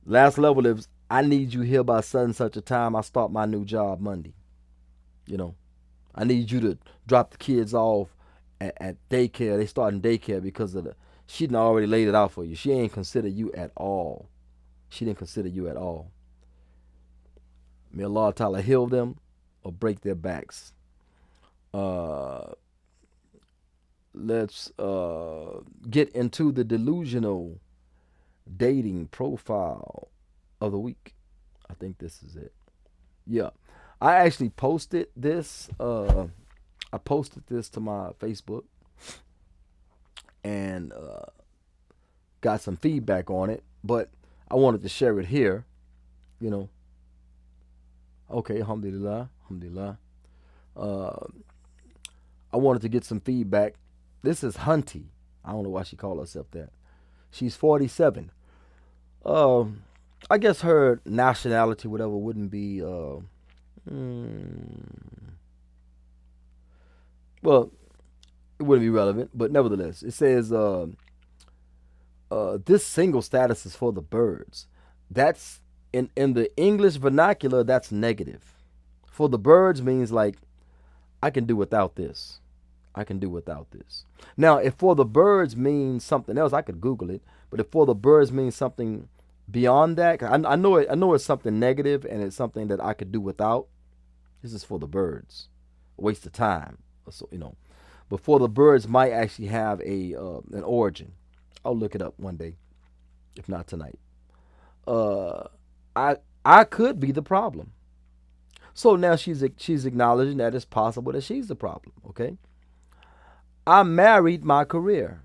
last level is I need you here by such and such a time. I start my new job Monday. I need you to drop the kids off at daycare. They start in daycare because of she done already laid it out for you. She ain't consider you at all. She didn't consider you at all. May Allah Ta'ala heal them or break their backs. Let's get into the delusional dating profile of the week. I think this is it. Yeah. I actually posted this. I posted this to my Facebook, and got some feedback on it, but I wanted to share it here. You know. Okay, alhamdulillah, alhamdulillah. Uh, I wanted to get some feedback. This is Hunty. I don't know why she called herself that. She's 47. I guess her nationality, whatever, wouldn't be. Well, it wouldn't be relevant, but nevertheless, it says this single status is for the birds. That's in the English vernacular. That's negative. For the birds means like I can do without this. I can do without this. Now, if for the birds means something else, I could Google it. But if for the birds means something beyond that, I know it. I know it's something negative and it's something that I could do without. This is for the birds. A waste of time. So but for the birds might actually have an origin. I'll look it up one day, if not tonight. I could be the problem. So now she's acknowledging that it's possible that she's the problem. Okay. I married my career.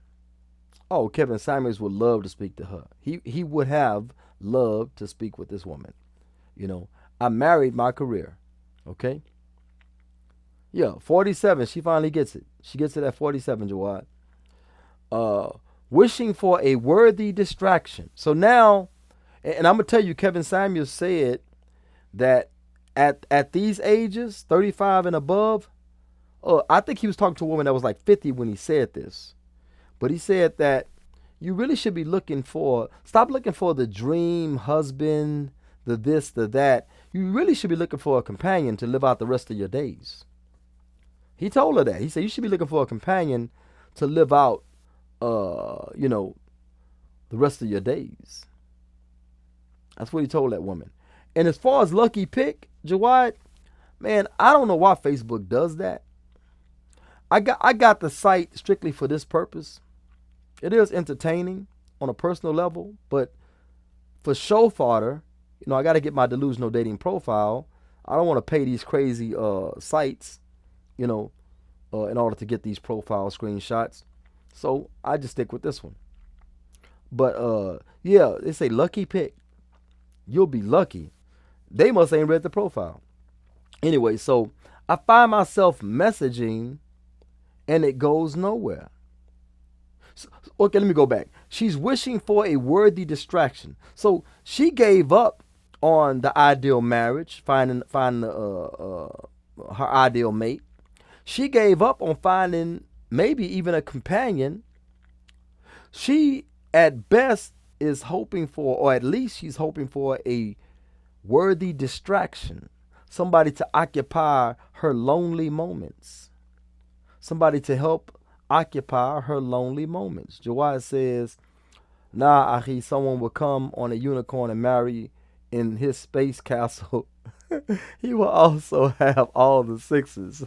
Oh, Kevin Samuels would love to speak to her. He would have loved to speak with this woman. I married my career. Okay. Yeah, 47. She finally gets it. She gets it at 47, Jawad. Wishing for a worthy distraction. So now, and I'm gonna tell you, Kevin Samuels said that at these ages, 35 and above. I think he was talking to a woman that was like 50 when he said this. But he said that you really should be stop looking for the dream husband, the this, the that. You really should be looking for a companion to live out the rest of your days. He told her that. He said you should be looking for a companion to live out, the rest of your days. That's what he told that woman. And as far as lucky pick, Jawad, man, I don't know why Facebook does that. I got the site strictly for this purpose. It is entertaining on a personal level, but for show fodder, I got to get my delusional dating profile. I don't want to pay these crazy sites, in order to get these profile screenshots. So I just stick with this one. But yeah, they say lucky pick. You'll be lucky. They must ain't read the profile. Anyway, so I find myself messaging and it goes nowhere. So, okay, let me go back. She's wishing for a worthy distraction. So she gave up on the ideal marriage, finding her ideal mate. She gave up on finding maybe even a companion. She at best is hoping for, or at least she's hoping for, a worthy distraction. Somebody to occupy her lonely moments. Somebody to help occupy her lonely moments. Jawad says, nah, Ahi, someone will come on a unicorn and marry in his space castle. He will also have all the sixes.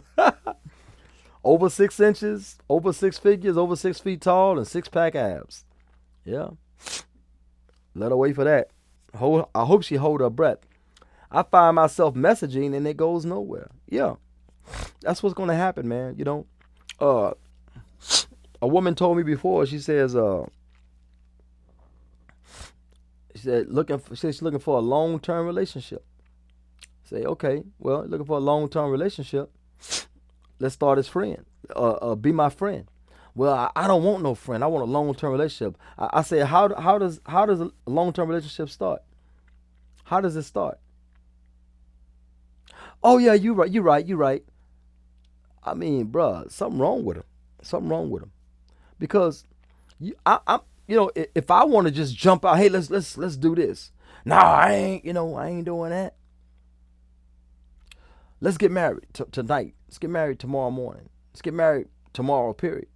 Over 6 inches, over 6 figures, over 6 feet tall, and 6-pack abs. Yeah. Let her wait for that. I hope she hold her breath. I find myself messaging and it goes nowhere. Yeah. That's what's going to happen, man. A woman told me before, she says, she's looking for a long-term relationship. Say, okay, well, looking for a long-term relationship. Let's start as friends. Be my friend. Well, I don't want no friend. I want a long-term relationship. I say, how does a long-term relationship start? How does it start? Oh yeah, you're right. I mean, bruh, something wrong with him. Because if I want to just jump out, hey, let's do this. No, I ain't doing that. Let's get married tonight. Let's get married tomorrow morning. Let's get married tomorrow, period.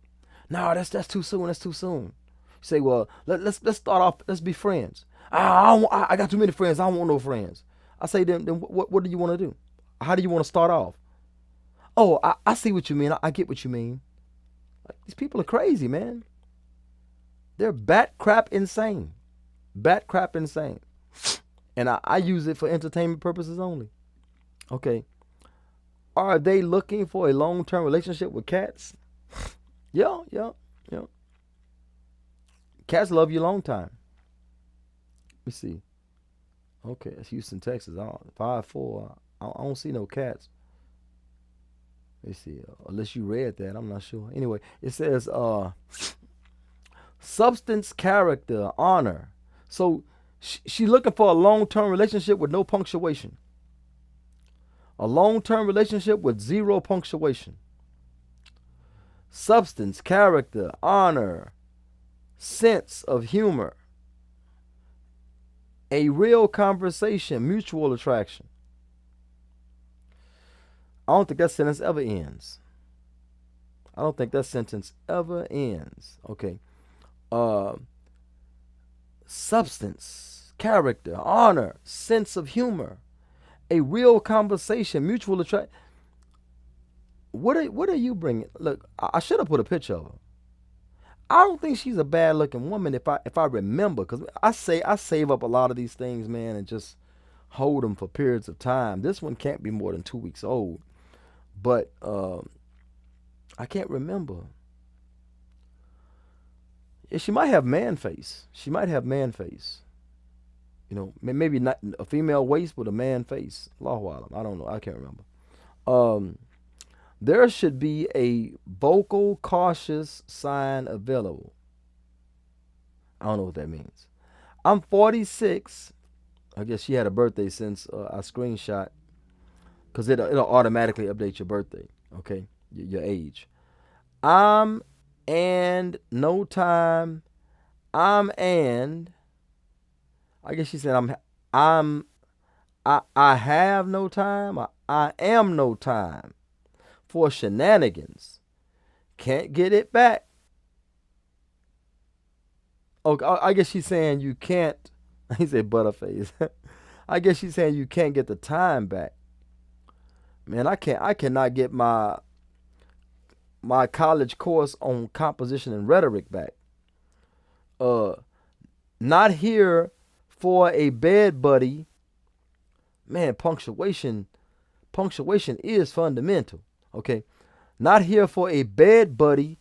No, that's too soon. That's too soon. You say, well, let's start off. Let's be friends. I got too many friends. I don't want no friends. I say, then what do you want to do? How do you want to start off? Oh, I see what you mean. I get what you mean. These people are crazy, man. They're bat crap insane. And I use it for entertainment purposes only. Okay. Are they looking for a long-term relationship with cats? Yeah. Cats love you a long time. Let me see. Okay, it's Houston, Texas. 5'4". I don't see no cats. Let's see. Unless you read that, I'm not sure. Anyway, it says substance, character, honor. So she looking for a long-term relationship with no punctuation. A long-term relationship with zero punctuation. Substance, character, honor, sense of humor, a real conversation, mutual attraction. I don't think that sentence ever ends. I don't think that sentence ever ends. Okay. Substance, character, honor, sense of humor, a real conversation, mutual attraction. What are you bringing? Look, I should have put a picture of her. I don't think she's a bad looking woman if I remember, because I save up a lot of these things, man, and just hold them for periods of time. This one can't be more than 2 weeks old, but I can't remember. Yeah, she might have man face. She might have man face. You know, maybe not a female waist, but a man face. Allahu Alam. I don't know. I can't remember. There should be a vocal cautious sign available. I don't know what that means. I'm 46. I guess she had a birthday since I screenshot, because it'll automatically update your birthday. Okay, your age. I'm and no time. And I guess she said I have no time. I am no time for shenanigans. Can't get it back. Okay, I guess she's saying you can't. He said butterface. I guess she's saying you can't get the time back. Man, I cannot get my college course on composition and rhetoric back. Not here for a bed buddy. Man, punctuation is fundamental. Okay, not here for a bed buddy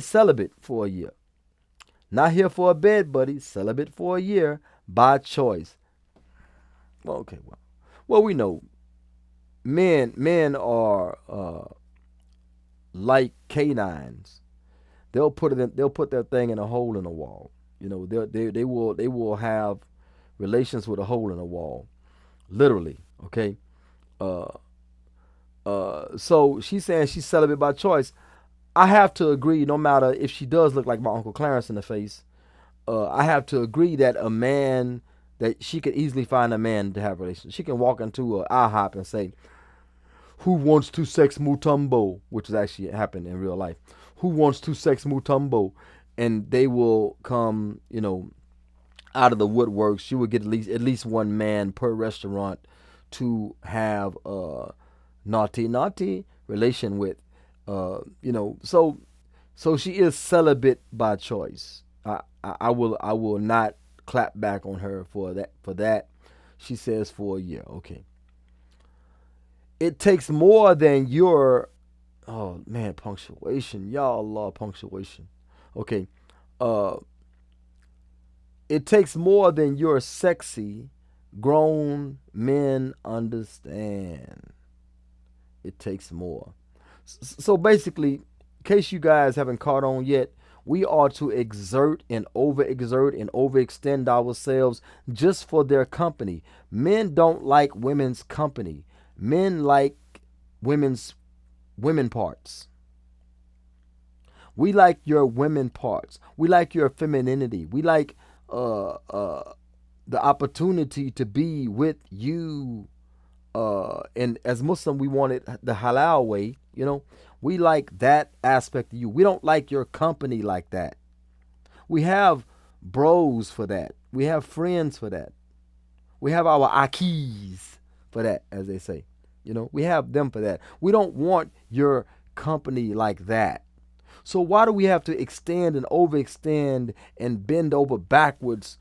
celibate for a year. Not here for a bed buddy celibate for a year by choice. Well, okay, well we know men are like canines. They'll put their thing in a hole in a wall. You know, they will have relations with a hole in a wall, literally. Okay. So she's saying she's celibate by choice. I have to agree, no matter if she does look like my Uncle Clarence in the face, I have to agree that that she could easily find a man to have relations. She can walk into an IHOP and say, "Who wants to sex Mutombo?" Which has actually happened in real life. Who wants to sex Mutombo? And they will come, you know, out of the woodwork. She would get at least one man per restaurant to have a naughty relation with. You know, so she is celibate by choice. I will not clap back on her for that. She says for a year. Okay. It takes more than your, oh man, punctuation. Y'all love punctuation. Okay. It takes more than your sexy grown men understand. It takes more. So basically, in case you guys haven't caught on yet, we are to exert and overextend ourselves just for their company. Men don't like women's company. Men like women parts. We like your women parts. We like your femininity. We like the opportunity to be with you. And as Muslim, we want it the halal way. You know, we like that aspect of you. We don't like your company like that. We have bros for that. We have friends for that. We have our akis for that, as they say. You know, we have them for that. We don't want your company like that. So why do we have to extend and overextend and bend over backwards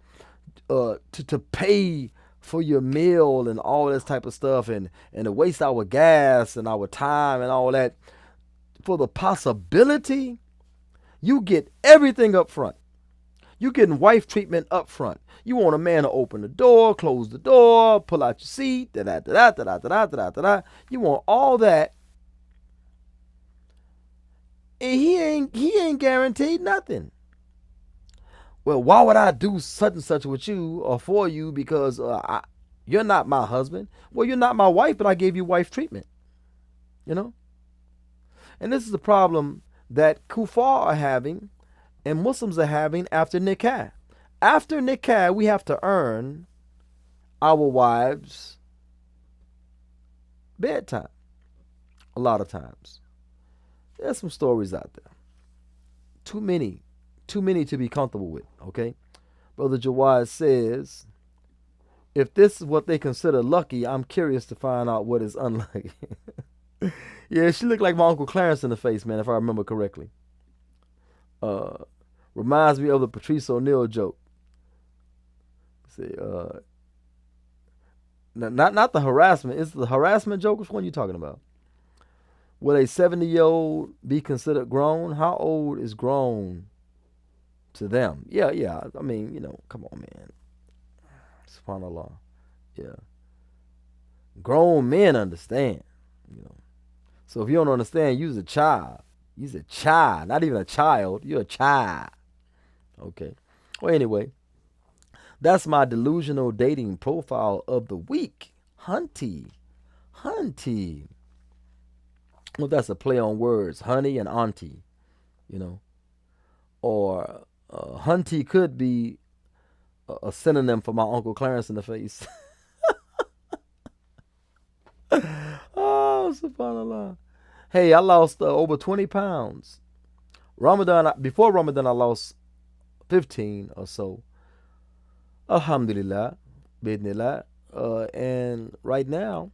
to pay for your meal and all this type of stuff, and to waste our gas and our time and all that for the possibility You get everything up front. You getting wife treatment up front. You want a man to open the door, close the door, pull out your seat, da da da da da da da da da da. You want all that, and he ain't guaranteed nothing. Well, why would I do such and such with you or for you because you're not my husband? Well, you're not my wife, but I gave you wife treatment. You know, and this is the problem that kuffar are having and Muslims are having after nikah. After nikah, we have to earn our wives' bedtime. A lot of times, there's some stories out there. Too many to be comfortable with. Okay, Brother Jawad says, if this is what they consider lucky, I'm curious to find out what is unlucky. Yeah, she looked like my Uncle Clarence in the face, man, if I remember correctly. Reminds me of the Patrice O'Neal joke. See, not the harassment. It's the harassment joke. Which one are you talking about? Will a 70-year-old be considered grown? How old is grown to them? Yeah. I mean, come on, man. SubhanAllah. Yeah. Grown men understand. So if you don't understand, you's a child. You's a child. Not even a child. You're a child. Okay. Well, anyway, that's my delusional dating profile of the week. Hunty. Well, that's a play on words. Honey and auntie. Or hunty could be a synonym for my Uncle Clarence in the face. Oh, subhanAllah. Hey, I lost over 20 pounds. Before Ramadan, I lost 15 or so. Alhamdulillah. Bidnillah. And right now,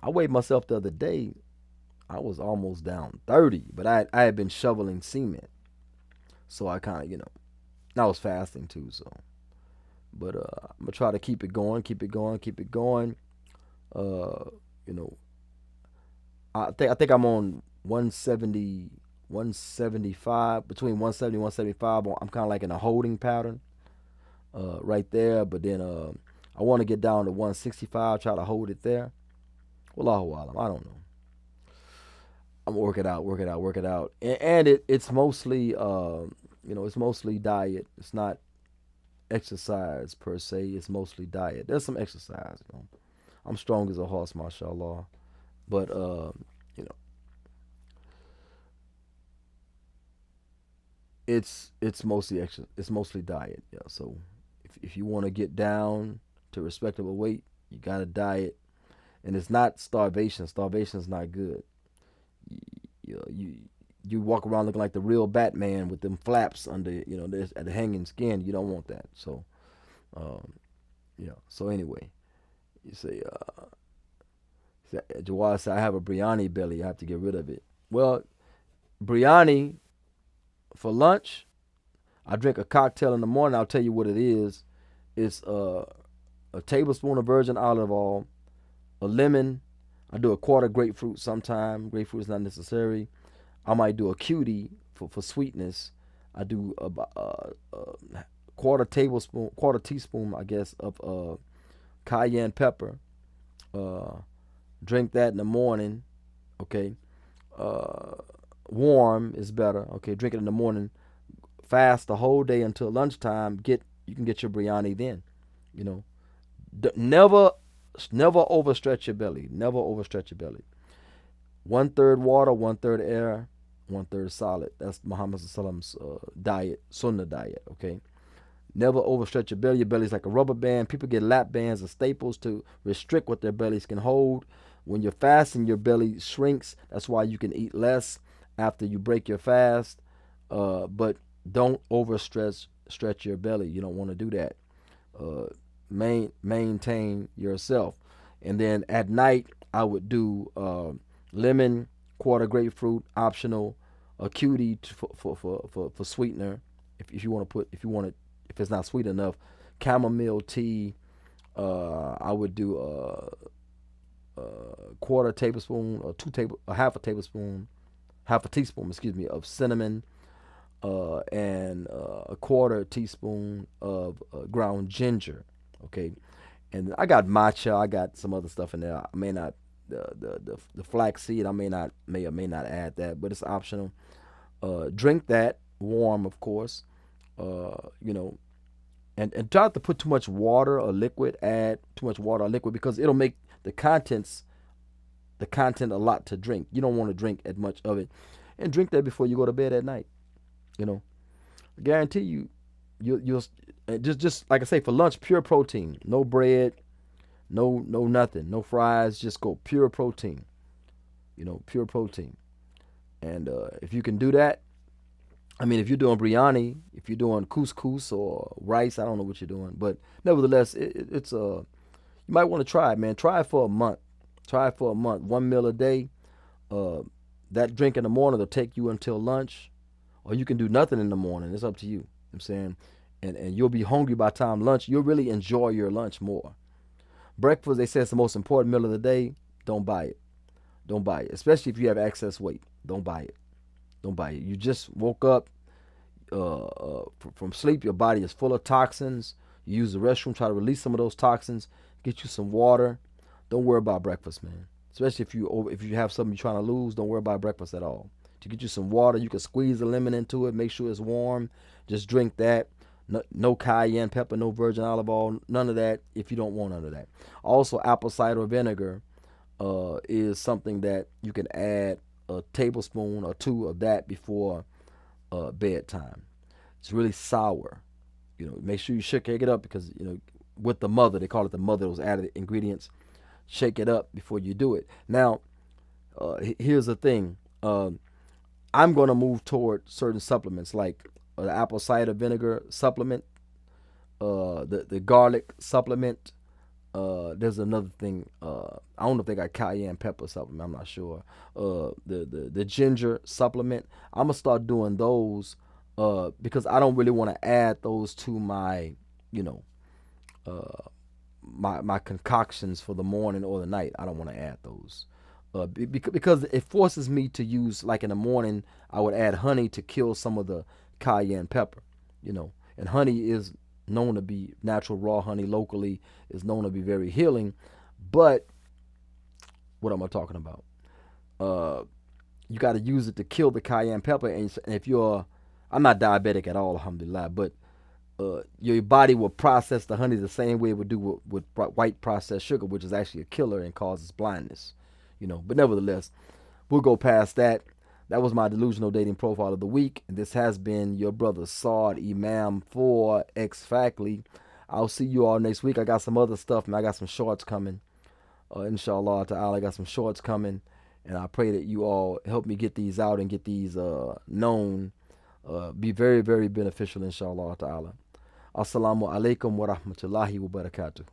I weighed myself the other day. I was almost down 30, but I had been shoveling cement. So I kind of, I was fasting too, so. But I'm going to try to keep it going. I think I'm on 170, 175, between 170 and 175. I'm kind of like in a holding pattern right there. But then I want to get down to 165, try to hold it there. Wallahu alam, I don't know. I'm work it out. And it's mostly, it's mostly diet. It's not exercise per se. It's mostly diet. There's some exercise, I'm strong as a horse, mashallah. But it's mostly extra. It's mostly diet. Yeah. So if you want to get down to respectable weight, you gotta diet, and it's not starvation. Starvation is not good. You walk around looking like the real Batman with them flaps under at the hanging skin. You don't want that. So So anyway, you say. Jawad said, I have a biryani belly. I have to get rid of it. Well, biryani for lunch, I drink a cocktail in the morning. I'll tell you what it is. It's a tablespoon of virgin olive oil, a lemon. I do a quarter grapefruit sometime. Grapefruit is not necessary. I might do a cutie for sweetness. I do a quarter teaspoon, I guess, of cayenne pepper. Drink that in the morning, okay? Warm is better, okay? Drink it in the morning. Fast the whole day until lunchtime. You can get your biryani then, Never overstretch your belly. Never overstretch your belly. 1/3 water, 1/3 air, 1/3 solid. That's Muhammad Sallam's diet, Sunnah diet, okay? Never overstretch your belly. Your belly's like a rubber band. People get lap bands and staples to restrict what their bellies can hold. When you're fasting, your belly shrinks. That's why you can eat less after you break your fast. But don't overstretch your belly. You don't want to do that. Maintain yourself. And then at night, I would do lemon, quarter grapefruit, optional, a cutie for sweetener. If you want to if it's not sweet enough, chamomile tea. I would do half a teaspoon, of cinnamon, and a quarter teaspoon of ground ginger. Okay, and I got matcha. I got some other stuff in there. I may not the flax seed. I may or may not add that, but it's optional. Drink that warm, of course. You know, and try not to put too much water or liquid. Add too much water or liquid because it'll make the content a lot to drink. You don't want to drink as much of it, and drink that before you go to bed at night. You know, I guarantee you'll just like I say for lunch, pure protein, no bread, no nothing, no fries, just go pure protein. You know, pure protein. And if you can do that, I mean, if you're doing biryani, if you're doing couscous or rice, I don't know what you're doing, but nevertheless, it's you might want to try it, man. Try it for a month. Try it for a month. One meal a day. Uh, that drink in the morning will take you until lunch, or you can do nothing in the morning. It's up to you. I'm saying, and you'll be hungry by the time lunch. You'll really enjoy your lunch more. Breakfast, they say, it's the most important meal of the day. Don't buy it. Don't buy it, especially if you have excess weight. Don't buy it. Don't buy it. You just woke up from sleep. Your body is full of toxins. You use the restroom, try to release some of those toxins. Get you some water. Don't worry about breakfast, man. Especially if you have something you're trying to lose, don't worry about breakfast at all. To get you some water, you can squeeze the lemon into it. Make sure it's warm. Just drink that. No cayenne pepper, no virgin olive oil, none of that. If you don't want none of that. Also, apple cider vinegar is something that you can add a tablespoon or two of that before bedtime. It's really sour. You know, make sure you shake it up because with the mother, they call it the mother. Those added ingredients. Shake it up before you do it. Now, here's the thing. I'm going to move toward certain supplements like the apple cider vinegar supplement, the garlic supplement. There's another thing. I don't know if they got cayenne pepper supplement. I'm not sure. The ginger supplement. I'm gonna start doing those because I don't really want to add those to my, uh, my concoctions for the morning or the night. I don't want to add those. Because it forces me to use, like in the morning, I would add honey to kill some of the cayenne pepper, and honey is known to be natural raw honey locally is known to be very healing. But what am I talking about? You got to use it to kill the cayenne pepper. And if I'm not diabetic at all, alhamdulillah, but your body will process the honey the same way it would do with white processed sugar, which is actually a killer and causes blindness. But nevertheless, we'll go past that. That was my delusional dating profile of the week. And this has been your brother Saud Imam for X Factly. I'll see you all next week. I got some other stuff, man. I got some shorts coming. Inshallah ta'ala, I got some shorts coming. And I pray that you all help me get these out and get these known. Be very, very beneficial, inshallah ta'ala. Assalamu alaikum wa rahmatullahi wa barakatuh.